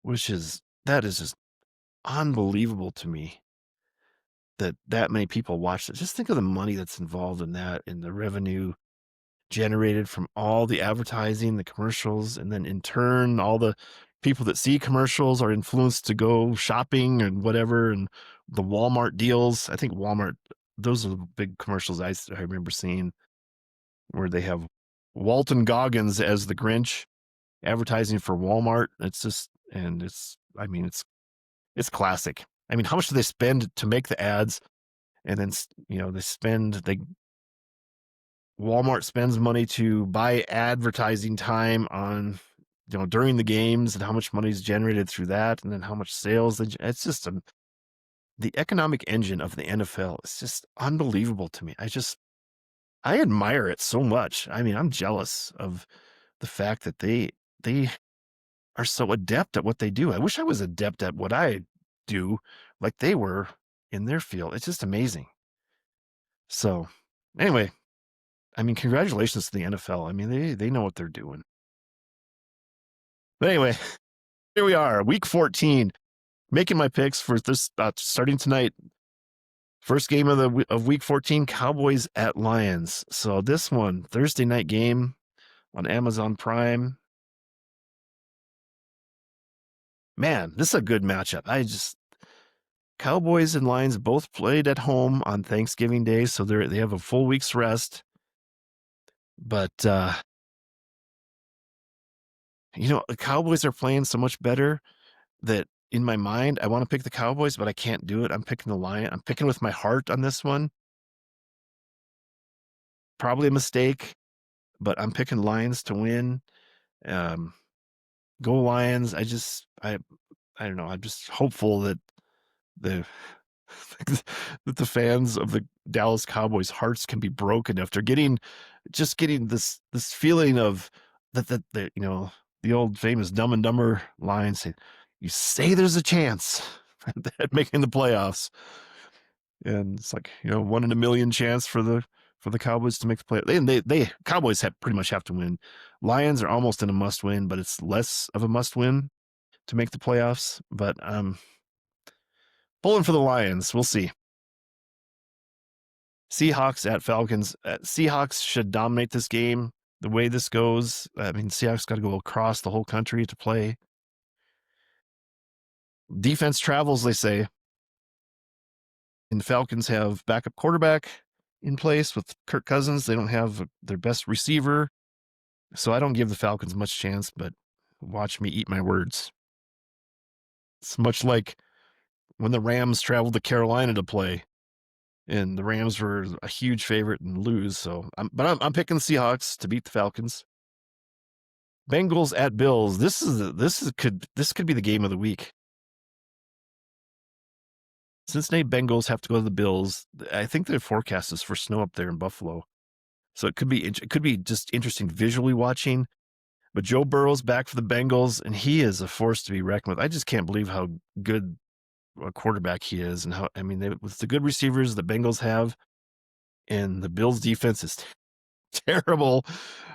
that is just unbelievable to me that many people watched it. Just think of the money that's involved in that, and the revenue generated from all the advertising, the commercials, and then in turn, all the people that see commercials are influenced to go shopping and whatever, and the Walmart deals. I think Walmart, those are the big commercials I remember seeing, where they have Walton Goggins as the Grinch advertising for Walmart. It's classic. I mean, how much do they spend to make the ads? And then, Walmart spends money to buy advertising time on, during the games, and how much money is generated through that, and then how much sales. It's just the economic engine of the NFL is just unbelievable to me. I admire it so much. I mean, I'm jealous of the fact that they are so adept at what they do. I wish I was adept at what I do like they were in their field. It's just amazing. So anyway, I mean, congratulations to the NFL. I mean, they know what they're doing. But anyway, here we are, week 14, making my picks for this starting tonight. First game of week 14, Cowboys at Lions. So this one, Thursday night game on Amazon Prime. Man, this is a good matchup. Cowboys and Lions both played at home on Thanksgiving Day, so they have a full week's rest. But the Cowboys are playing so much better that in my mind I want to pick the Cowboys, but I can't do it. I'm picking the Lions. I'm picking with my heart on this one. Probably a mistake, but I'm picking Lions to win. Go Lions. I don't know. I'm just hopeful that the that the fans of the Dallas Cowboys hearts can be broken after getting this feeling of that the old famous Dumb and Dumber line saying, "You say there's a chance at making the playoffs," and it's like 1 in a million chance for the Cowboys to make the play. They Cowboys pretty much have to win. Lions are almost in a must win, but it's less of a must win to make the playoffs. But pulling for the Lions. We'll see. Seahawks at Falcons. Seahawks should dominate this game. The way this goes, I mean, Seahawks got to go across the whole country to play. Defense travels, they say. And the Falcons have backup quarterback in place with Kirk Cousins. They don't have their best receiver. So I don't give the Falcons much chance, but watch me eat my words. It's much like when the Rams traveled to Carolina to play, and the Rams were a huge favorite and lose. So, I'm picking the Seahawks to beat the Falcons. Bengals at Bills. This could be the game of the week. Cincinnati Bengals have to go to the Bills. I think their forecast is for snow up there in Buffalo, so it could be just interesting visually watching. But Joe Burrow's back for the Bengals, and he is a force to be reckoned with. I just can't believe how good a quarterback he is, and with the good receivers the Bengals have, and the Bills defense is terrible.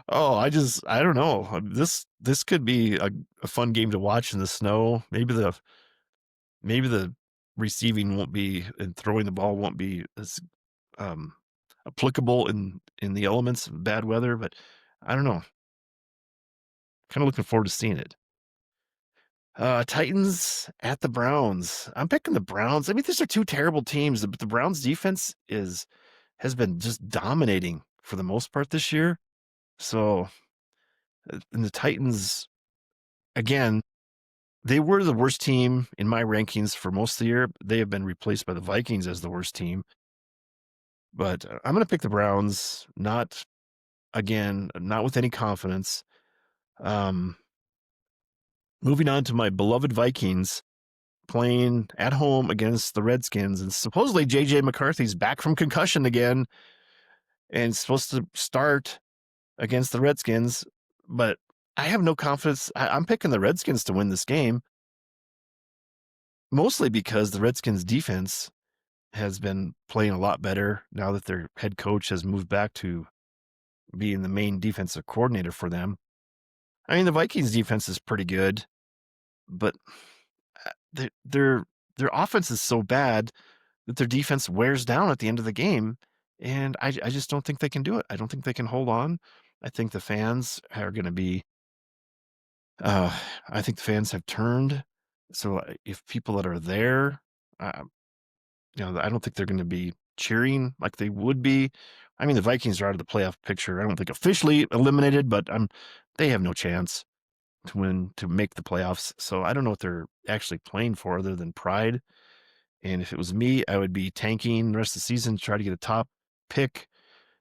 Oh, I don't know. This could be a fun game to watch in the snow. Maybe the receiving won't be and throwing the ball won't be as applicable in the elements of bad weather, but I don't know. Kind of looking forward to seeing it. Titans at the Browns. I'm picking the Browns. I mean, these are two terrible teams, but the Browns defense has been just dominating for the most part this year. So, and the Titans, again, they were the worst team in my rankings for most of the year. They have been replaced by the Vikings as the worst team. But I'm going to pick the Browns, not with any confidence. Moving on to my beloved Vikings playing at home against the Redskins. And supposedly J.J. McCarthy's back from concussion again and supposed to start against the Redskins. But I have no confidence. I'm picking the Redskins to win this game, mostly because the Redskins defense has been playing a lot better now that their head coach has moved back to being the main defensive coordinator for them. I mean, the Vikings defense is pretty good, but their offense is so bad that their defense wears down at the end of the game, and I just don't think they can do it. I don't think they can hold on. I think the fans are going to be. I think the fans have turned. So if people that are there, I don't think they're going to be cheering like they would be. I mean, the Vikings are out of the playoff picture. I don't think officially eliminated, but they have no chance to make the playoffs. So I don't know what they're actually playing for other than pride. And if it was me, I would be tanking the rest of the season to try to get a top pick,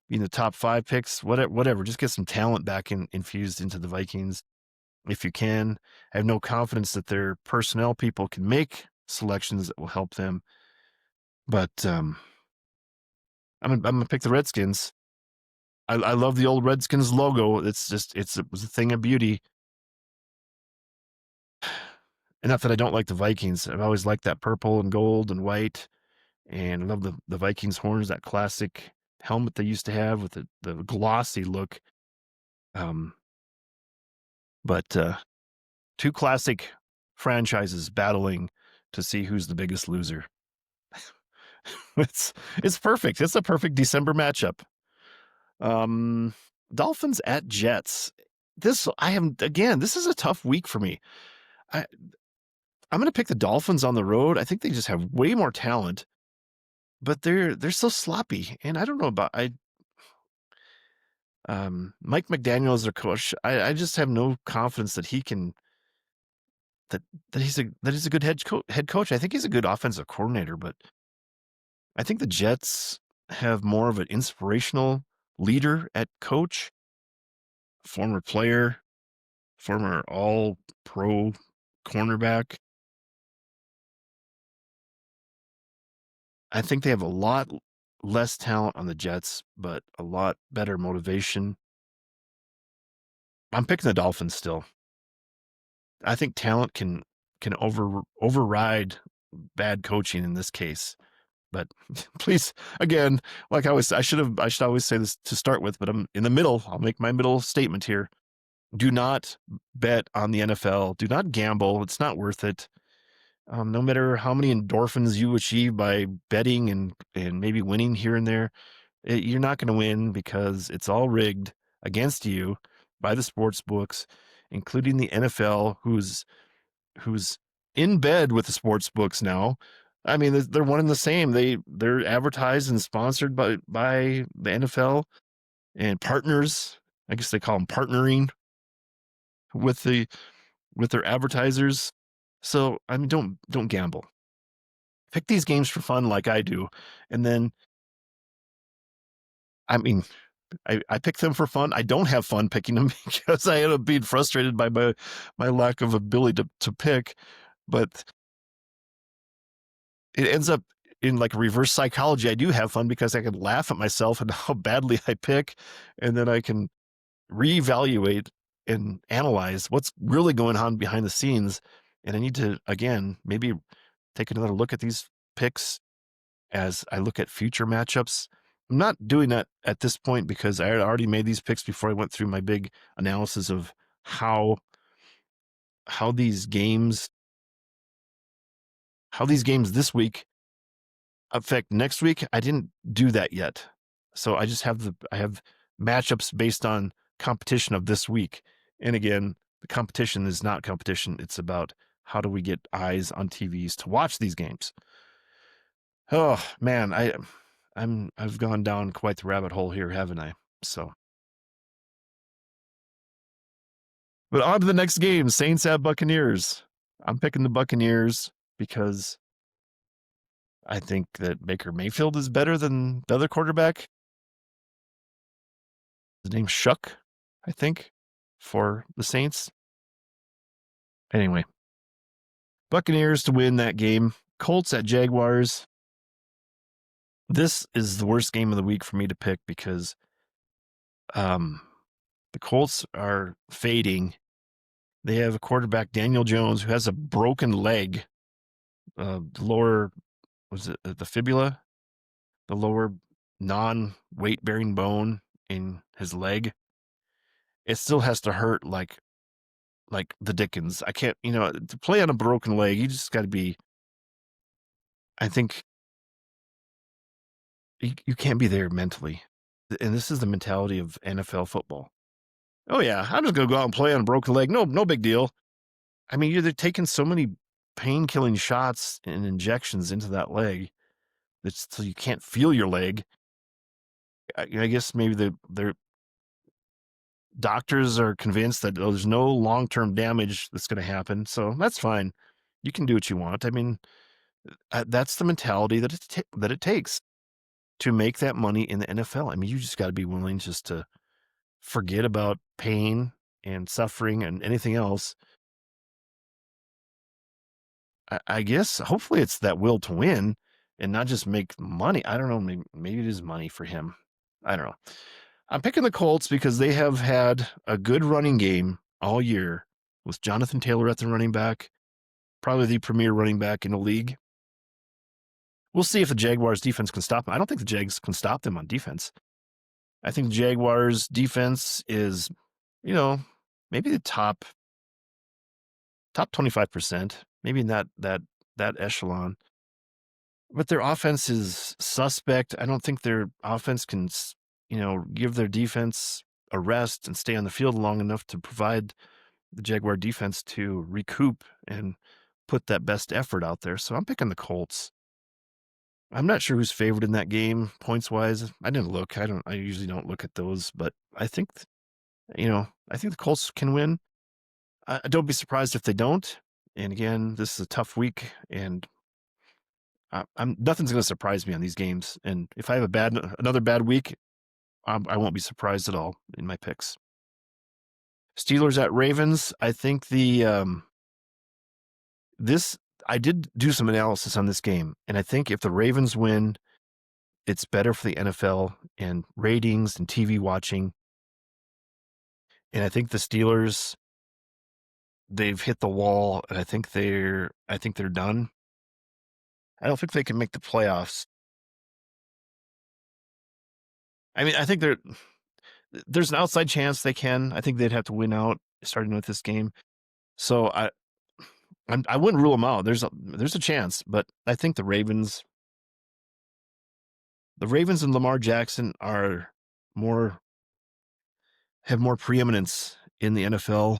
be in the top 5 picks, whatever. Just get some talent back infused into the Vikings if you can. I have no confidence that their personnel people can make selections that will help them. But I'm gonna pick the Redskins. I love the old Redskins logo. It was a thing of beauty. And not that I don't like the Vikings. I've always liked that purple and gold and white. And I love the Vikings horns, that classic helmet they used to have with the glossy look. But two classic franchises battling to see who's the biggest loser. It's perfect. It's a perfect December matchup. Dolphins at Jets. This is a tough week for me. I'm going to pick the Dolphins on the road. I think they just have way more talent, but they're so sloppy. And I don't know about Mike McDaniel is their coach. I just have no confidence that he can that he's a good head coach. I think he's a good offensive coordinator, but I think the Jets have more of an inspirational leader at coach, former player, former all pro cornerback. I think they have a lot less talent on the Jets, but a lot better motivation. I'm picking the Dolphins still. I think talent can override bad coaching in this case. But please, again, like I should always say this to start with, but I'm in the middle. I'll make my middle statement here. Do not bet on the NFL. Do not gamble. It's not worth it. No matter how many endorphins you achieve by betting and maybe winning here and there, you're not going to win because it's all rigged against you by the sports books, including the NFL, who's in bed with the sports books now. I mean, they're one and the same. They're advertised and sponsored by the NFL and partners. I guess they call them partnering with their advertisers. So I mean, don't gamble. Pick these games for fun like I do, and then I mean, I pick them for fun. I don't have fun picking them because I end up being frustrated by my lack of ability to pick, but it ends up in like reverse psychology. I do have fun because I can laugh at myself and how badly I pick, and then I can reevaluate and analyze what's really going on behind the scenes. And I need to, again, maybe take another look at these picks as I look at future matchups. I'm not doing that at this point because I had already made these picks before I went through my big analysis of how these games this week affect next week. I didn't do that yet. So I just have matchups based on competition of this week. And again, the competition is not competition. It's about how do we get eyes on TVs to watch these games. Oh man, I've gone down quite the rabbit hole here, haven't I? So, but on to the next game. Saints at Buccaneers. I'm picking the Buccaneers because I think that Baker Mayfield is better than the other quarterback. His name's Shuck, I think, for the Saints. Anyway, Buccaneers to win that game. Colts at Jaguars. This is the worst game of the week for me to pick because the Colts are fading. They have a quarterback, Daniel Jones, who has a broken leg. The lower, was it the fibula? The lower non-weight bearing bone in his leg. It still has to hurt like the Dickens. I can't, to play on a broken leg, you just got to be, I think you can't be there mentally. And this is the mentality of NFL football. Oh yeah, I'm just going to go out and play on a broken leg. No big deal. I mean, you're taking so many pain-killing shots and injections into that leg so you can't feel your leg. I guess maybe their doctors are convinced that there's no long-term damage that's going to happen. So that's fine. You can do what you want. I mean, that's the mentality that it takes to make that money in the NFL. I mean, you just got to be willing just to forget about pain and suffering and anything else. I guess hopefully it's that will to win and not just make money. I don't know. Maybe it is money for him. I don't know. I'm picking the Colts because they have had a good running game all year with Jonathan Taylor at the running back, probably the premier running back in the league. We'll see if the Jaguars defense can stop them. I don't think the Jags can stop them on defense. I think the Jaguars defense is, maybe the top 25%, maybe in that echelon. But their offense is suspect. I don't think their offense can, give their defense a rest and stay on the field long enough to provide the Jaguar defense to recoup and put that best effort out there. So I'm picking the Colts. I'm not sure who's favored in that game points wise. I didn't look. I usually don't look at those, but I think, I think the Colts can win. Don't be surprised if they don't. And again, this is a tough week, and nothing's going to surprise me on these games. And if I have another bad week, I won't be surprised at all in my picks. Steelers at Ravens. I think I did do some analysis on this game, and I think if the Ravens win, it's better for the NFL and ratings and TV watching. And I think the Steelers, they've hit the wall, and I think they're done. I don't think they can make the playoffs. I mean, I think there's an outside chance they can. I think they'd have to win out starting with this game. So I wouldn't rule them out. There's a chance, but I think the Ravens and Lamar Jackson have more preeminence in the NFL.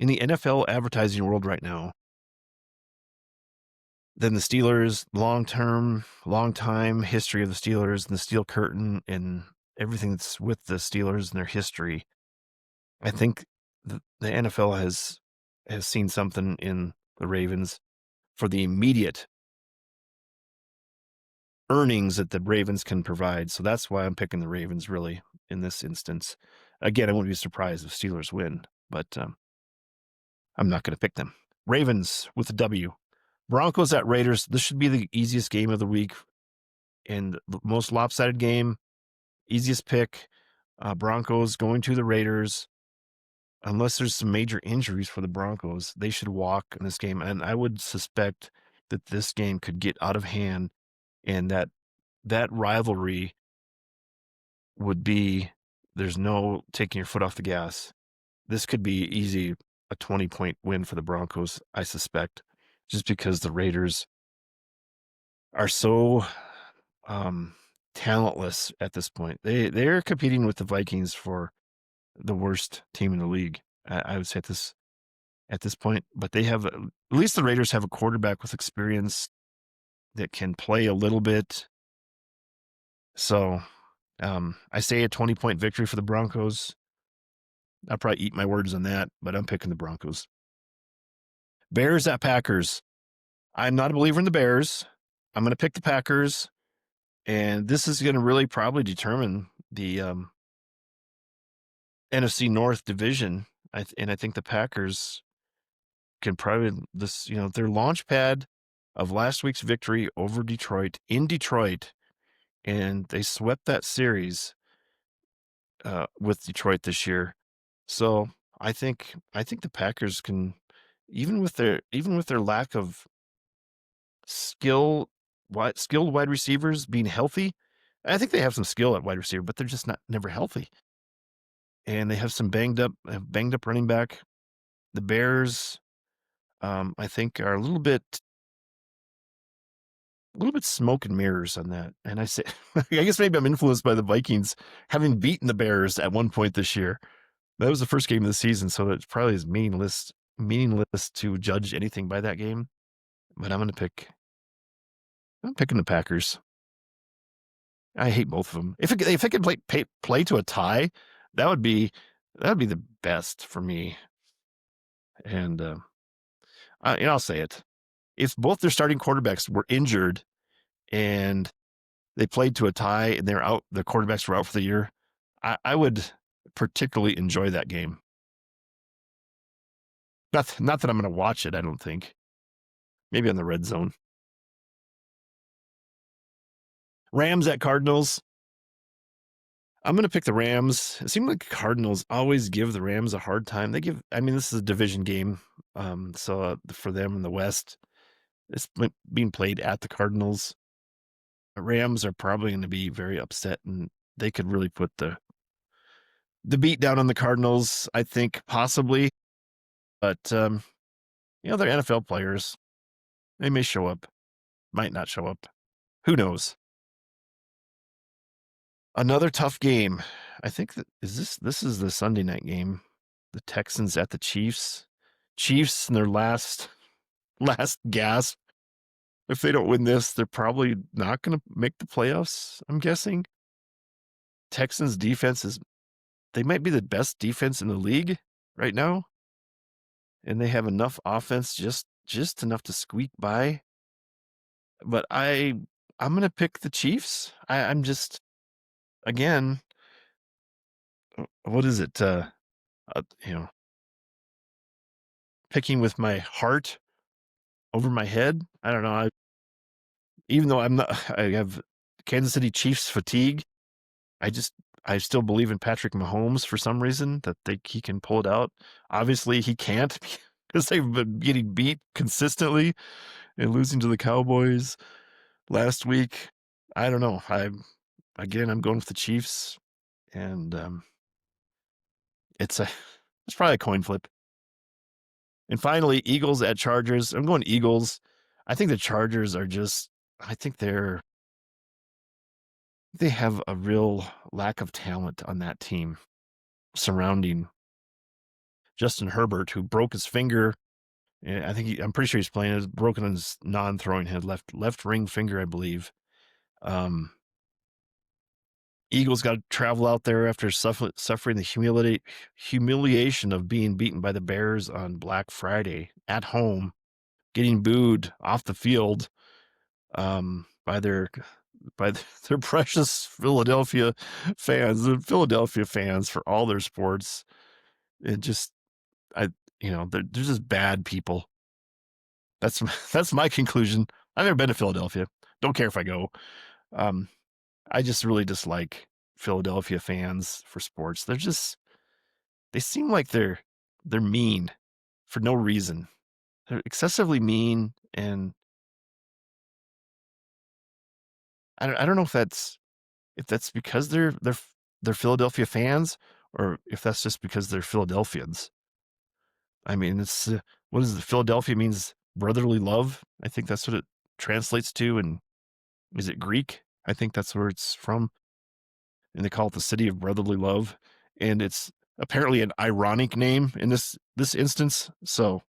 In the NFL advertising world right now than the Steelers. Long time history of the Steelers and the Steel Curtain and everything that's with the Steelers and their history. I think the NFL has seen something in the Ravens for the immediate earnings that the Ravens can provide. So that's why I'm picking the Ravens really in this instance. Again, I wouldn't be surprised if Steelers win, but I'm not going to pick them. Ravens with a W. Broncos at Raiders. This should be the easiest game of the week and the most lopsided game. Easiest pick. Broncos going to the Raiders. Unless there's some major injuries for the Broncos, they should walk in this game. And I would suspect that this game could get out of hand, and that rivalry would be, there's no taking your foot off the gas. This could be easy, a 20-point win for the Broncos, I suspect, just because the Raiders are so talentless at this point. They're competing with the Vikings for the worst team in the league. I would say at this point, but they have, at least the Raiders have a quarterback with experience that can play a little bit. So I say a 20-point victory for the Broncos. I'll probably eat my words on that, but I'm picking the Broncos. Bears at Packers. I'm not a believer in the Bears. I'm going to pick the Packers, and this is going to really probably determine the NFC North division. And I think the Packers can probably their launch pad of last week's victory over Detroit in Detroit, and they swept that series with Detroit this year. So I think the Packers can, even with their lack of skilled wide receivers being healthy. I think they have some skill at wide receiver, but they're just never healthy. And they have some banged up running back. The Bears, I think, are a little bit smoke and mirrors on that. And I say, I guess maybe I'm influenced by the Vikings having beaten the Bears at one point this year. That was the first game of the season, so it probably is meaningless to judge anything by that game. But I'm picking the Packers. I hate both of them. If it could play to a tie, that would be the best for me. And I'll say it. If both their starting quarterbacks were injured and they played to a tie and they're out, the quarterbacks were out for the year, I would particularly enjoy that game. Not that I'm going to watch it, I don't think. Maybe on the red zone. Rams at Cardinals. I'm going to pick the Rams. It seems like Cardinals always give the Rams a hard time. This is a division game. So for them in the West, it's being played at the Cardinals. The Rams are probably going to be very upset, and they could really put the beat down on the Cardinals, I think, possibly. But, they're NFL players. They may show up, might not show up. Who knows? Another tough game. I think this is the Sunday night game. the Texans at the Chiefs. Chiefs in their last gasp. If they don't win this, they're probably not going to make the playoffs, I'm guessing. Texans defense they might be the best defense in the league right now. And they have enough offense, just enough to squeak by. But I'm going to pick the Chiefs. I'm just, again, what is it? You know, picking with my heart over my head. I don't know. Even though I have Kansas City Chiefs fatigue. I still believe in Patrick Mahomes for some reason that he can pull it out. Obviously, he can't because they've been getting beat consistently and losing to the Cowboys last week. I don't know. I'm going with the Chiefs, and it's probably a coin flip. And finally, Eagles at Chargers. I'm going Eagles. I think the Chargers are they have a real lack of talent on that team surrounding Justin Herbert, who broke his finger. And I'm pretty sure he's playing. It's broken on his non-throwing hand, left ring finger, I believe. Eagles got to travel out there after suffering the humiliation of being beaten by the Bears on Black Friday at home, getting booed off the field by their precious Philadelphia fans. The Philadelphia fans for all their sports. It just, they're just bad people. That's my conclusion. I've never been to Philadelphia. Don't care if I go. I just really dislike Philadelphia fans for sports. They seem like they're mean for no reason. They're excessively mean, and I don't know if that's because they're Philadelphia fans, or if that's just because they're Philadelphians. I mean, it's what is it? Philadelphia means brotherly love. I think that's what it translates to. And is it Greek? I think that's where it's from. And they call it the city of brotherly love. And it's apparently an ironic name in this instance. So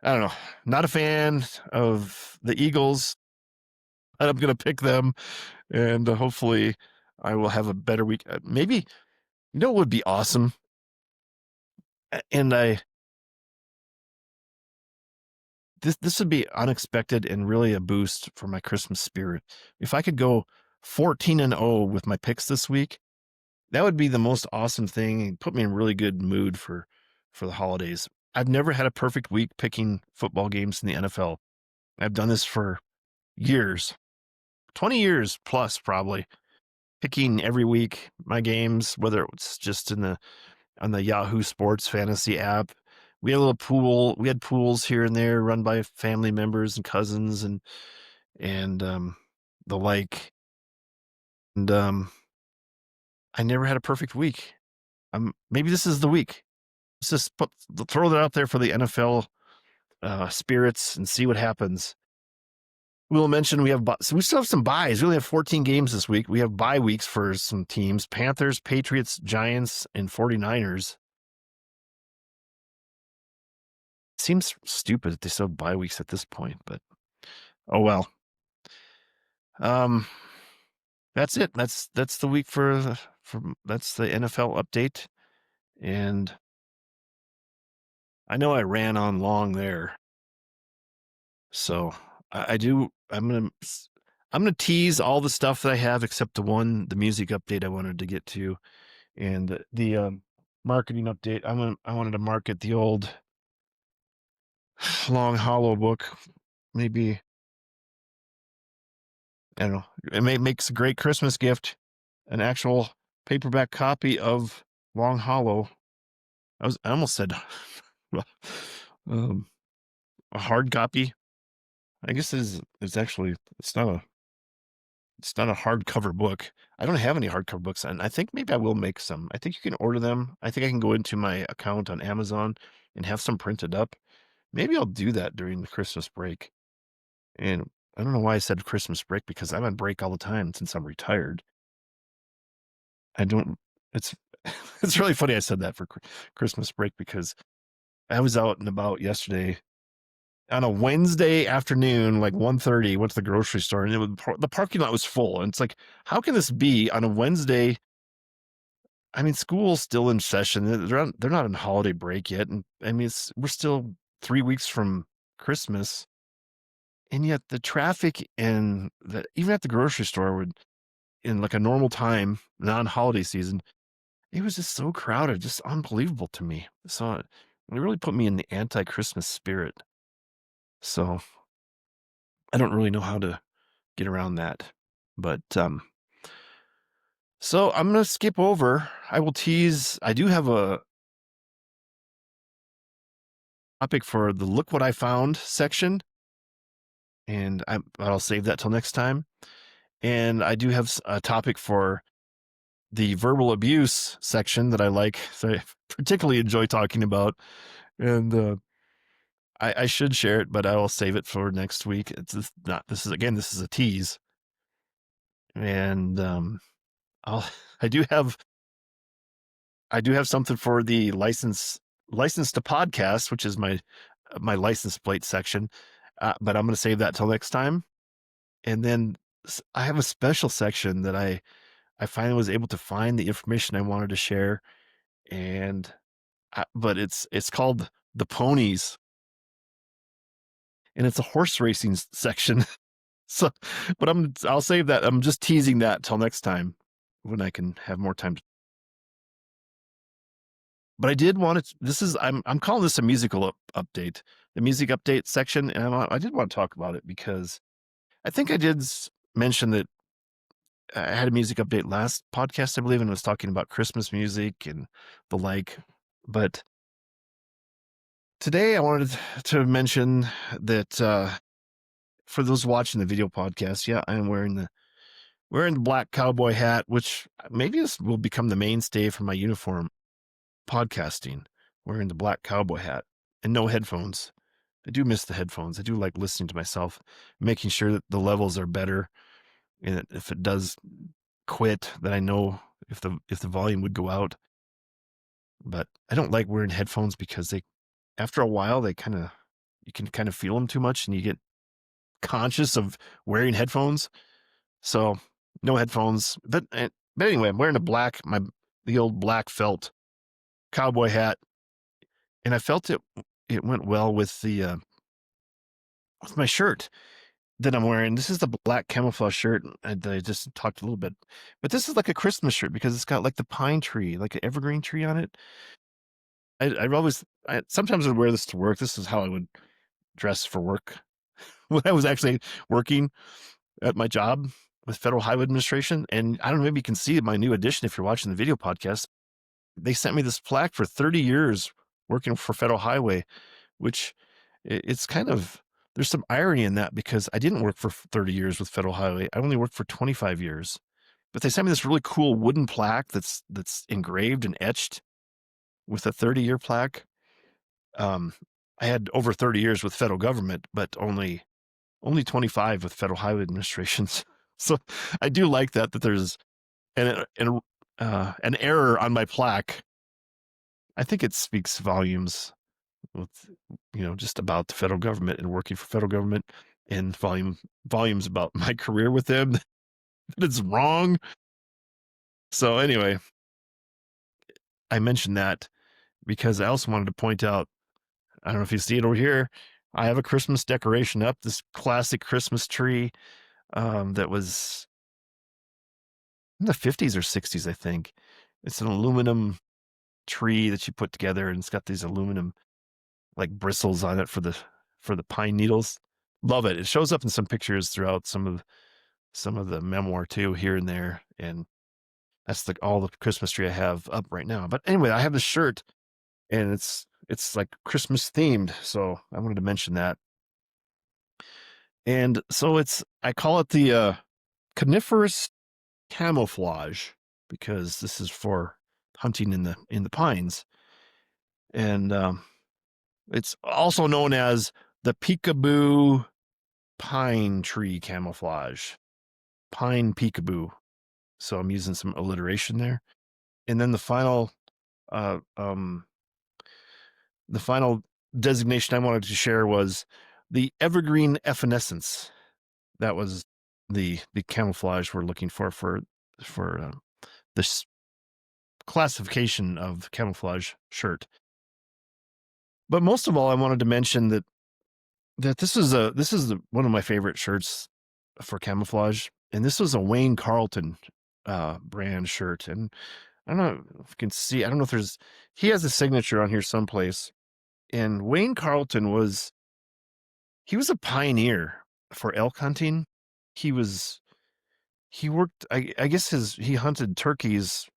I don't know. Not a fan of the Eagles. I'm going to pick them, and hopefully I will have a better week. Maybe, what would be awesome? And this would be unexpected and really a boost for my Christmas spirit. If I could go 14-0 with my picks this week, that would be the most awesome thing and put me in a really good mood for the holidays. I've never had a perfect week picking football games in the NFL. I've done this for years, 20 years plus probably, picking every week my games, whether it's just on the Yahoo Sports fantasy app. We had a little pool. We had pools here and there run by family members and cousins and the like. And I never had a perfect week. Maybe this is the week. Let's just throw that out there for the NFL spirits and see what happens. We'll mention we still have some buys. We only have 14 games this week. We have bye weeks for some teams: Panthers, Patriots, Giants, and 49ers. Seems stupid that they still have bye weeks at this point, but oh well. That's it. That's the week that's the NFL update. And I know I ran on long there. So I'm gonna tease all the stuff that I have except the music update I wanted to get to, and the marketing update. I wanted to market the old Long Hollow book. Maybe, I don't know. It makes a great Christmas gift. An actual paperback copy of Long Hollow. I almost said a hard copy. I guess it's actually it's not a hardcover book. I don't have any hardcover books, and I think maybe I will make some. I think you can order them. I think I can go into my account on Amazon and have some printed up. Maybe I'll do that during the Christmas break. And I don't know why I said Christmas break, because I'm on break all the time since I'm retired. I don't. It's It's really funny I said that for Christmas break because I was out and about yesterday on a Wednesday afternoon, like 1:30, went to the grocery store, and the parking lot was full. And it's like, how can this be on a Wednesday? I mean, school's still in session. They're not on holiday break yet, and I mean, we're still 3 weeks from Christmas, and yet the traffic and even at the grocery store would in like a normal time, non-holiday season, it was just so crowded, just unbelievable to me. So it really put me in the anti-Christmas spirit. So I don't really know how to get around that. But so I'm gonna skip over. I will tease. I do have a topic for the "Look What I Found" section, and I'll save that till next time. And I do have a topic for the verbal abuse section that I like, so I particularly enjoy talking about. And I should share it, but I will save it for next week. It's not. This is a tease, and I'll. I do have something for the license to podcast, which is my license plate section. But I'm going to save that till next time. And then I have a special section that I finally was able to find the information I wanted to share, and but it's called the ponies, and it's a horse racing section. So, but I'll save that. I'm just teasing that till next time when I can have more time. But I did want to. I'm calling this a musical update, the music update section, and I did want to talk about it because I think I did mention that I had a music update last podcast, I believe, and was talking about Christmas music and the like. But today I wanted to mention that for those watching the video podcast, yeah, I am wearing the black cowboy hat, which maybe this will become the mainstay for my uniform podcasting, wearing the black cowboy hat and no headphones. I do miss the headphones. I do like listening to myself, making sure that the levels are better, and that if it does quit, that I know if the volume would go out. But I don't like wearing headphones because after a while, you can kind of feel them too much, and you get conscious of wearing headphones. So no headphones. But anyway, I'm wearing the old black felt cowboy hat, and I felt it went well with with my shirt that I'm wearing. This is the black camouflage shirt that I just talked a little bit, but this is like a Christmas shirt because it's got like the pine tree, like an evergreen tree on it. Sometimes I'd wear this to work. This is how I would dress for work when I was actually working at my job with Federal Highway Administration. And I don't know, maybe you can see my new addition if you're watching the video podcast. They sent me this plaque for 30 years working for Federal Highway, which it's kind of, there's some irony in that because I didn't work for 30 years with Federal Highway. I only worked for 25 years. But they sent me this really cool wooden plaque that's engraved and etched with a 30-year plaque. I had over 30 years with federal government, but only 25 with Federal Highway Administrations. So I do like that there's an error on my plaque. I think it speaks volumes with, just about the federal government and working for federal government, and volumes about my career with them. That it's wrong. So anyway, I mentioned that because I also wanted to point out, I don't know if you see it over here, I have a Christmas decoration up, this classic Christmas tree that was in the 50s or 60s, I think. It's an aluminum tree that you put together, and it's got these aluminum like bristles on it for the pine needles. Love it. It shows up in some pictures throughout some of the memoir too, here and there, and that's all the Christmas tree I have up right now. But anyway, I have this shirt, and it's like Christmas themed, so I wanted to mention that. And so I call it the coniferous camouflage because this is for hunting in the pines, and it's also known as the peekaboo pine tree camouflage, pine peekaboo. So I'm using some alliteration there. And then uh, um, the final designation I wanted to share was the evergreen evanescence. That was the camouflage we're looking for this classification of camouflage shirt. But most of all, I wanted to mention that one of my favorite shirts for camouflage, and this was a Wayne Carlton brand shirt. And I don't know if you can see. I don't know if he has a signature on here someplace. And Wayne Carlton he was a pioneer for elk hunting. He was he worked. I guess he hunted turkeys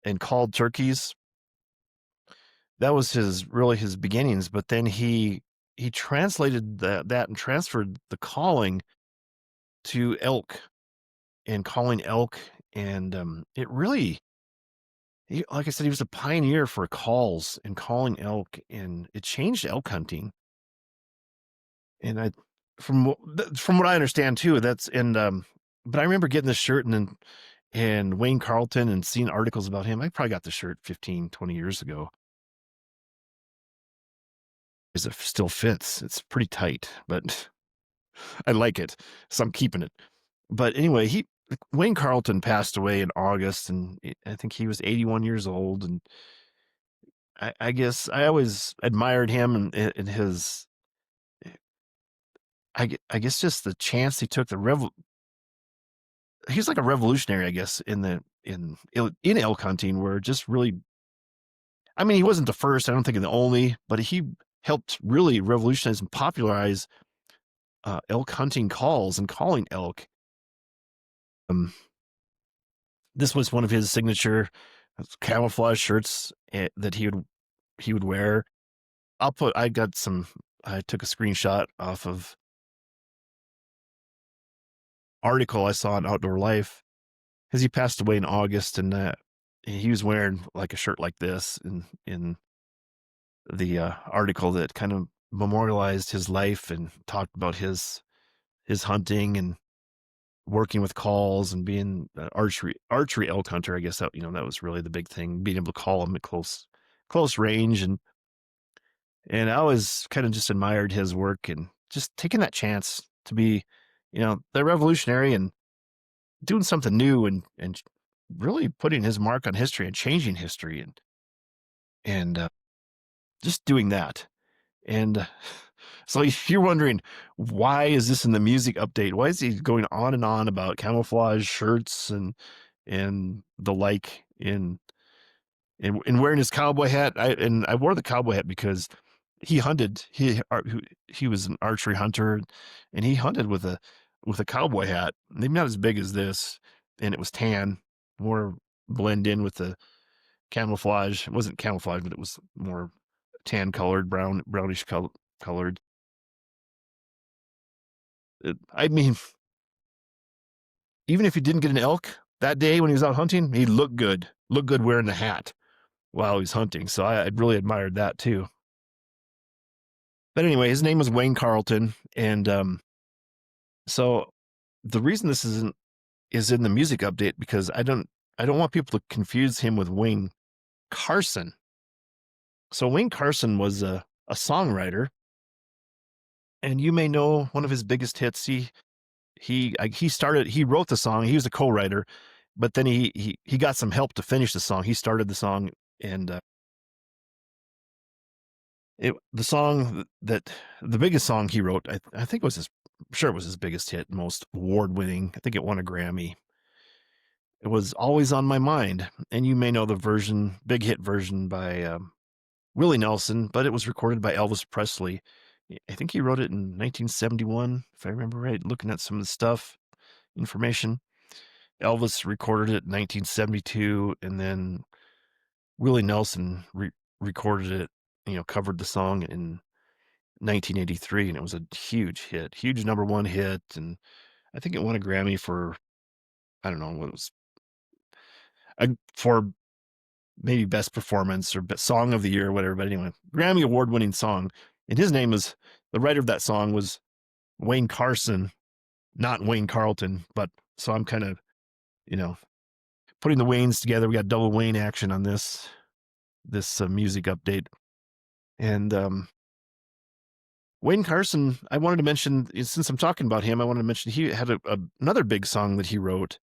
and called turkeys. That was his beginnings. But then he translated that and transferred the calling to elk and calling elk. And it really, like I said, he was a pioneer for calls and calling elk, and it changed elk hunting. And from what I understand too, but I remember getting this shirt and Wayne Carlton and seeing articles about him. I probably got the shirt 15, 20 years ago. It still fits. It's pretty tight, but I like it, so I'm keeping it. But anyway, Wayne Carlton passed away in August, and I think he was 81 years old. And I guess I always admired him and his. I guess just the chance he took he's like a revolutionary, I guess, in elk hunting, where just really, I mean, he wasn't the first, I don't think the only, but he helped really revolutionize and popularize elk hunting calls and calling elk. This was one of his signature camouflage shirts that he would wear. I took a screenshot off of article I saw in Outdoor Life, because he passed away in August, and he was wearing like a shirt like this in the article that kind of memorialized his life and talked about his hunting and working with calls and being an archery elk hunter. I guess that was really the big thing, being able to call them at close range. And I always kind of just admired his work and just taking that chance to be, the revolutionary and doing something new and really putting his mark on history and changing history and just doing that. And so if you're wondering, why is this in the music update? Why is he going on and on about camouflage shirts and the like and wearing his cowboy hat? I wore the cowboy hat because he hunted. He was an archery hunter, and he hunted with a cowboy hat. Maybe not as big as this, and it was tan, more blend in with the camouflage. It wasn't camouflage, but it was more tan colored, brownish colored. I mean, even if he didn't get an elk that day when he was out hunting, he looked good. Looked good wearing the hat while he was hunting. So I really admired that too. But anyway, his name was Wayne Carlton, and so the reason this is in the music update, because I don't want people to confuse him with Wayne Carson. So Wayne Carson was a songwriter, and you may know one of his biggest hits. He wrote the song. He was a co-writer, but then he got some help to finish the song. He started the song, and the biggest song he wrote, I think it was his biggest hit, most award winning. I think it won a Grammy. It was Always on My Mind, and you may know the big hit version by Willie Nelson, but it was recorded by Elvis Presley. I think he wrote it in 1971, if I remember right, looking at some of the information. Elvis recorded it in 1972, and then Willie Nelson recorded it, covered the song in 1983, and it was a huge hit, huge number one hit. And I think it won a Grammy for, I don't know what it was, for maybe best performance or best song of the year or whatever. But anyway, Grammy award winning song. And the writer of that song was Wayne Carson, not Wayne Carlton. But so I'm kind of, putting the Waynes together. We got double Wayne action on this music update. And Wayne Carson, I wanted to mention, since I'm talking about him, I wanted to mention he had another big song that he wrote.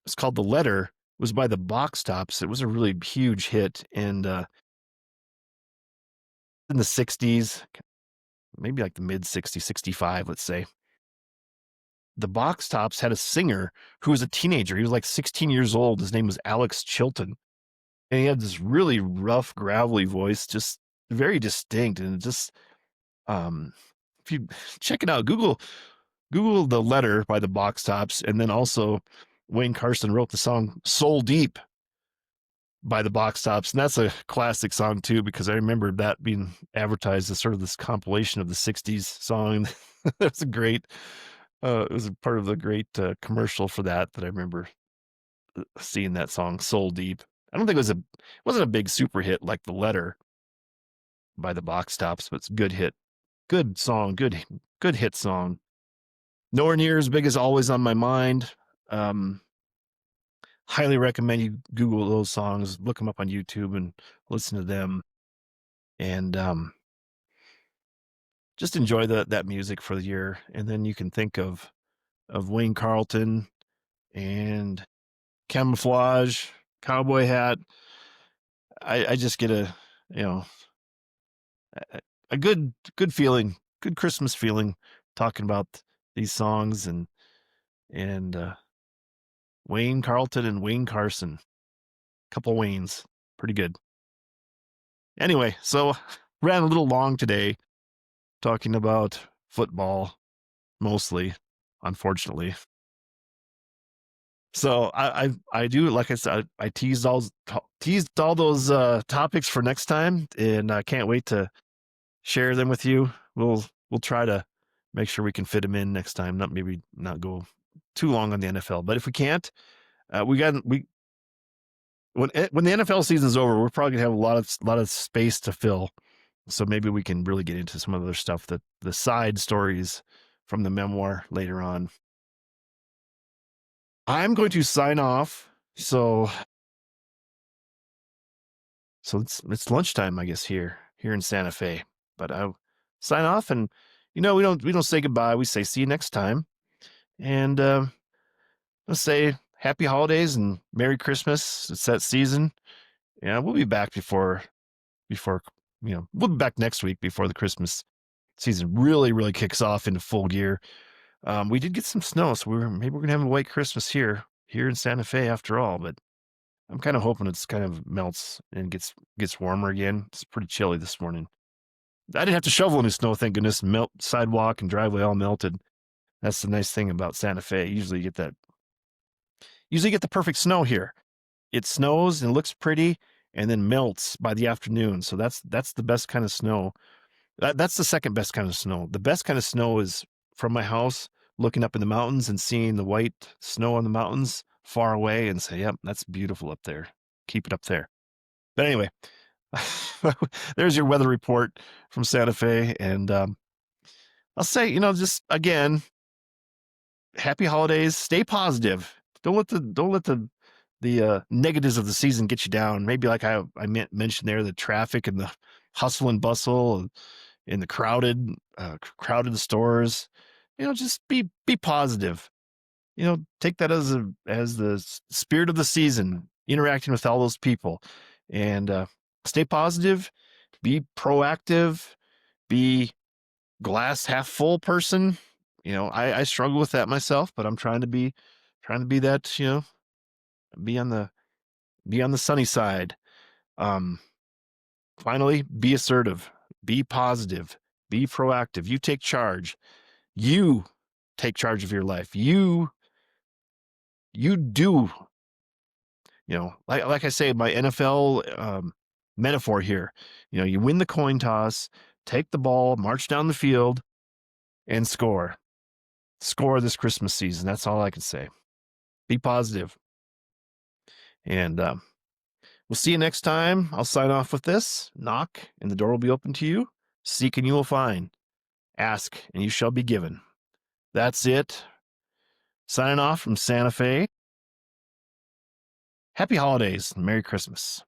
It's called The Letter. It was by the Box Tops. It was a really huge hit. And in the 60s, maybe like the mid 60s, 65, let's say, the Box Tops had a singer who was a teenager. He was like 16 years old. His name was Alex Chilton. And he had this really rough, gravelly voice, just very distinct. And just, if you check it out, Google The Letter by the Box Tops. And then also Wayne Carson wrote the song Soul Deep by the Box Tops. And that's a classic song too, because I remember that being advertised as sort of this compilation of the 60s song. That's a great, it was a part of the great commercial for that I remember seeing that song Soul Deep. I don't think it wasn't a big super hit like The Letter by the Box Tops, but it's a good hit. Good song, good hit song. Nowhere near as big as Always on My Mind. Highly recommend you Google those songs, look them up on YouTube and listen to them. And just enjoy that music for the year. And then you can think of Wayne Carlton and Camouflage, Cowboy Hat. I just get a good feeling, good Christmas feeling talking about these songs and Wayne Carlton and Wayne Carson. Couple Waynes. Pretty good. Anyway, so ran a little long today talking about football mostly, unfortunately. So I do, like I said, I teased all those topics for next time, and I can't wait to share them with you. We'll try to make sure we can fit them in next time. Maybe not go too long on the NFL, but if we can't, when the NFL season's over, we're probably gonna have a lot of space to fill. So maybe we can really get into some other stuff, the side stories from the memoir later on. I'm going to sign off. So it's lunchtime, I guess, here in Santa Fe. But I'll sign off, and we don't say goodbye. We say see you next time. And let's say happy holidays and Merry Christmas. It's that season. Yeah, we'll be back before we'll be back next week before the Christmas season really, really kicks off into full gear. We did get some snow, so maybe we're gonna have a white Christmas here in Santa Fe after all. But I'm kind of hoping it's kind of melts and gets warmer again. It's pretty chilly this morning. I didn't have to shovel any snow, thank goodness. Melt sidewalk and driveway all melted. That's the nice thing about Santa Fe. Usually you get the perfect snow here. It snows and looks pretty and then melts by the afternoon. So that's the best kind of snow. That's the second best kind of snow. The best kind of snow is from my house, looking up in the mountains and seeing the white snow on the mountains far away and say, yep, that's beautiful up there. Keep it up there. But anyway, there's your weather report from Santa Fe. And I'll say, just again, happy holidays. Stay positive. Don't let the negatives of the season get you down. Maybe like I mentioned there, the traffic and the hustle and bustle and the crowded stores. Just be positive. Take that as the spirit of the season, interacting with all those people, and stay positive, be proactive, be glass half full person. I struggle with that myself, but I'm trying to be that, be on the sunny side. Finally, be assertive, be positive, be proactive. You take charge. You take charge of your life. You do, like I say, my NFL metaphor here, you win the coin toss, take the ball, march down the field, and score this Christmas season. That's all I can say. Be positive. And we'll see you next time. I'll sign off with this. Knock, and the door will be open to you. Seek, and you will find. Ask, and you shall be given. That's it. Signing off from Santa Fe. Happy holidays. Merry Christmas.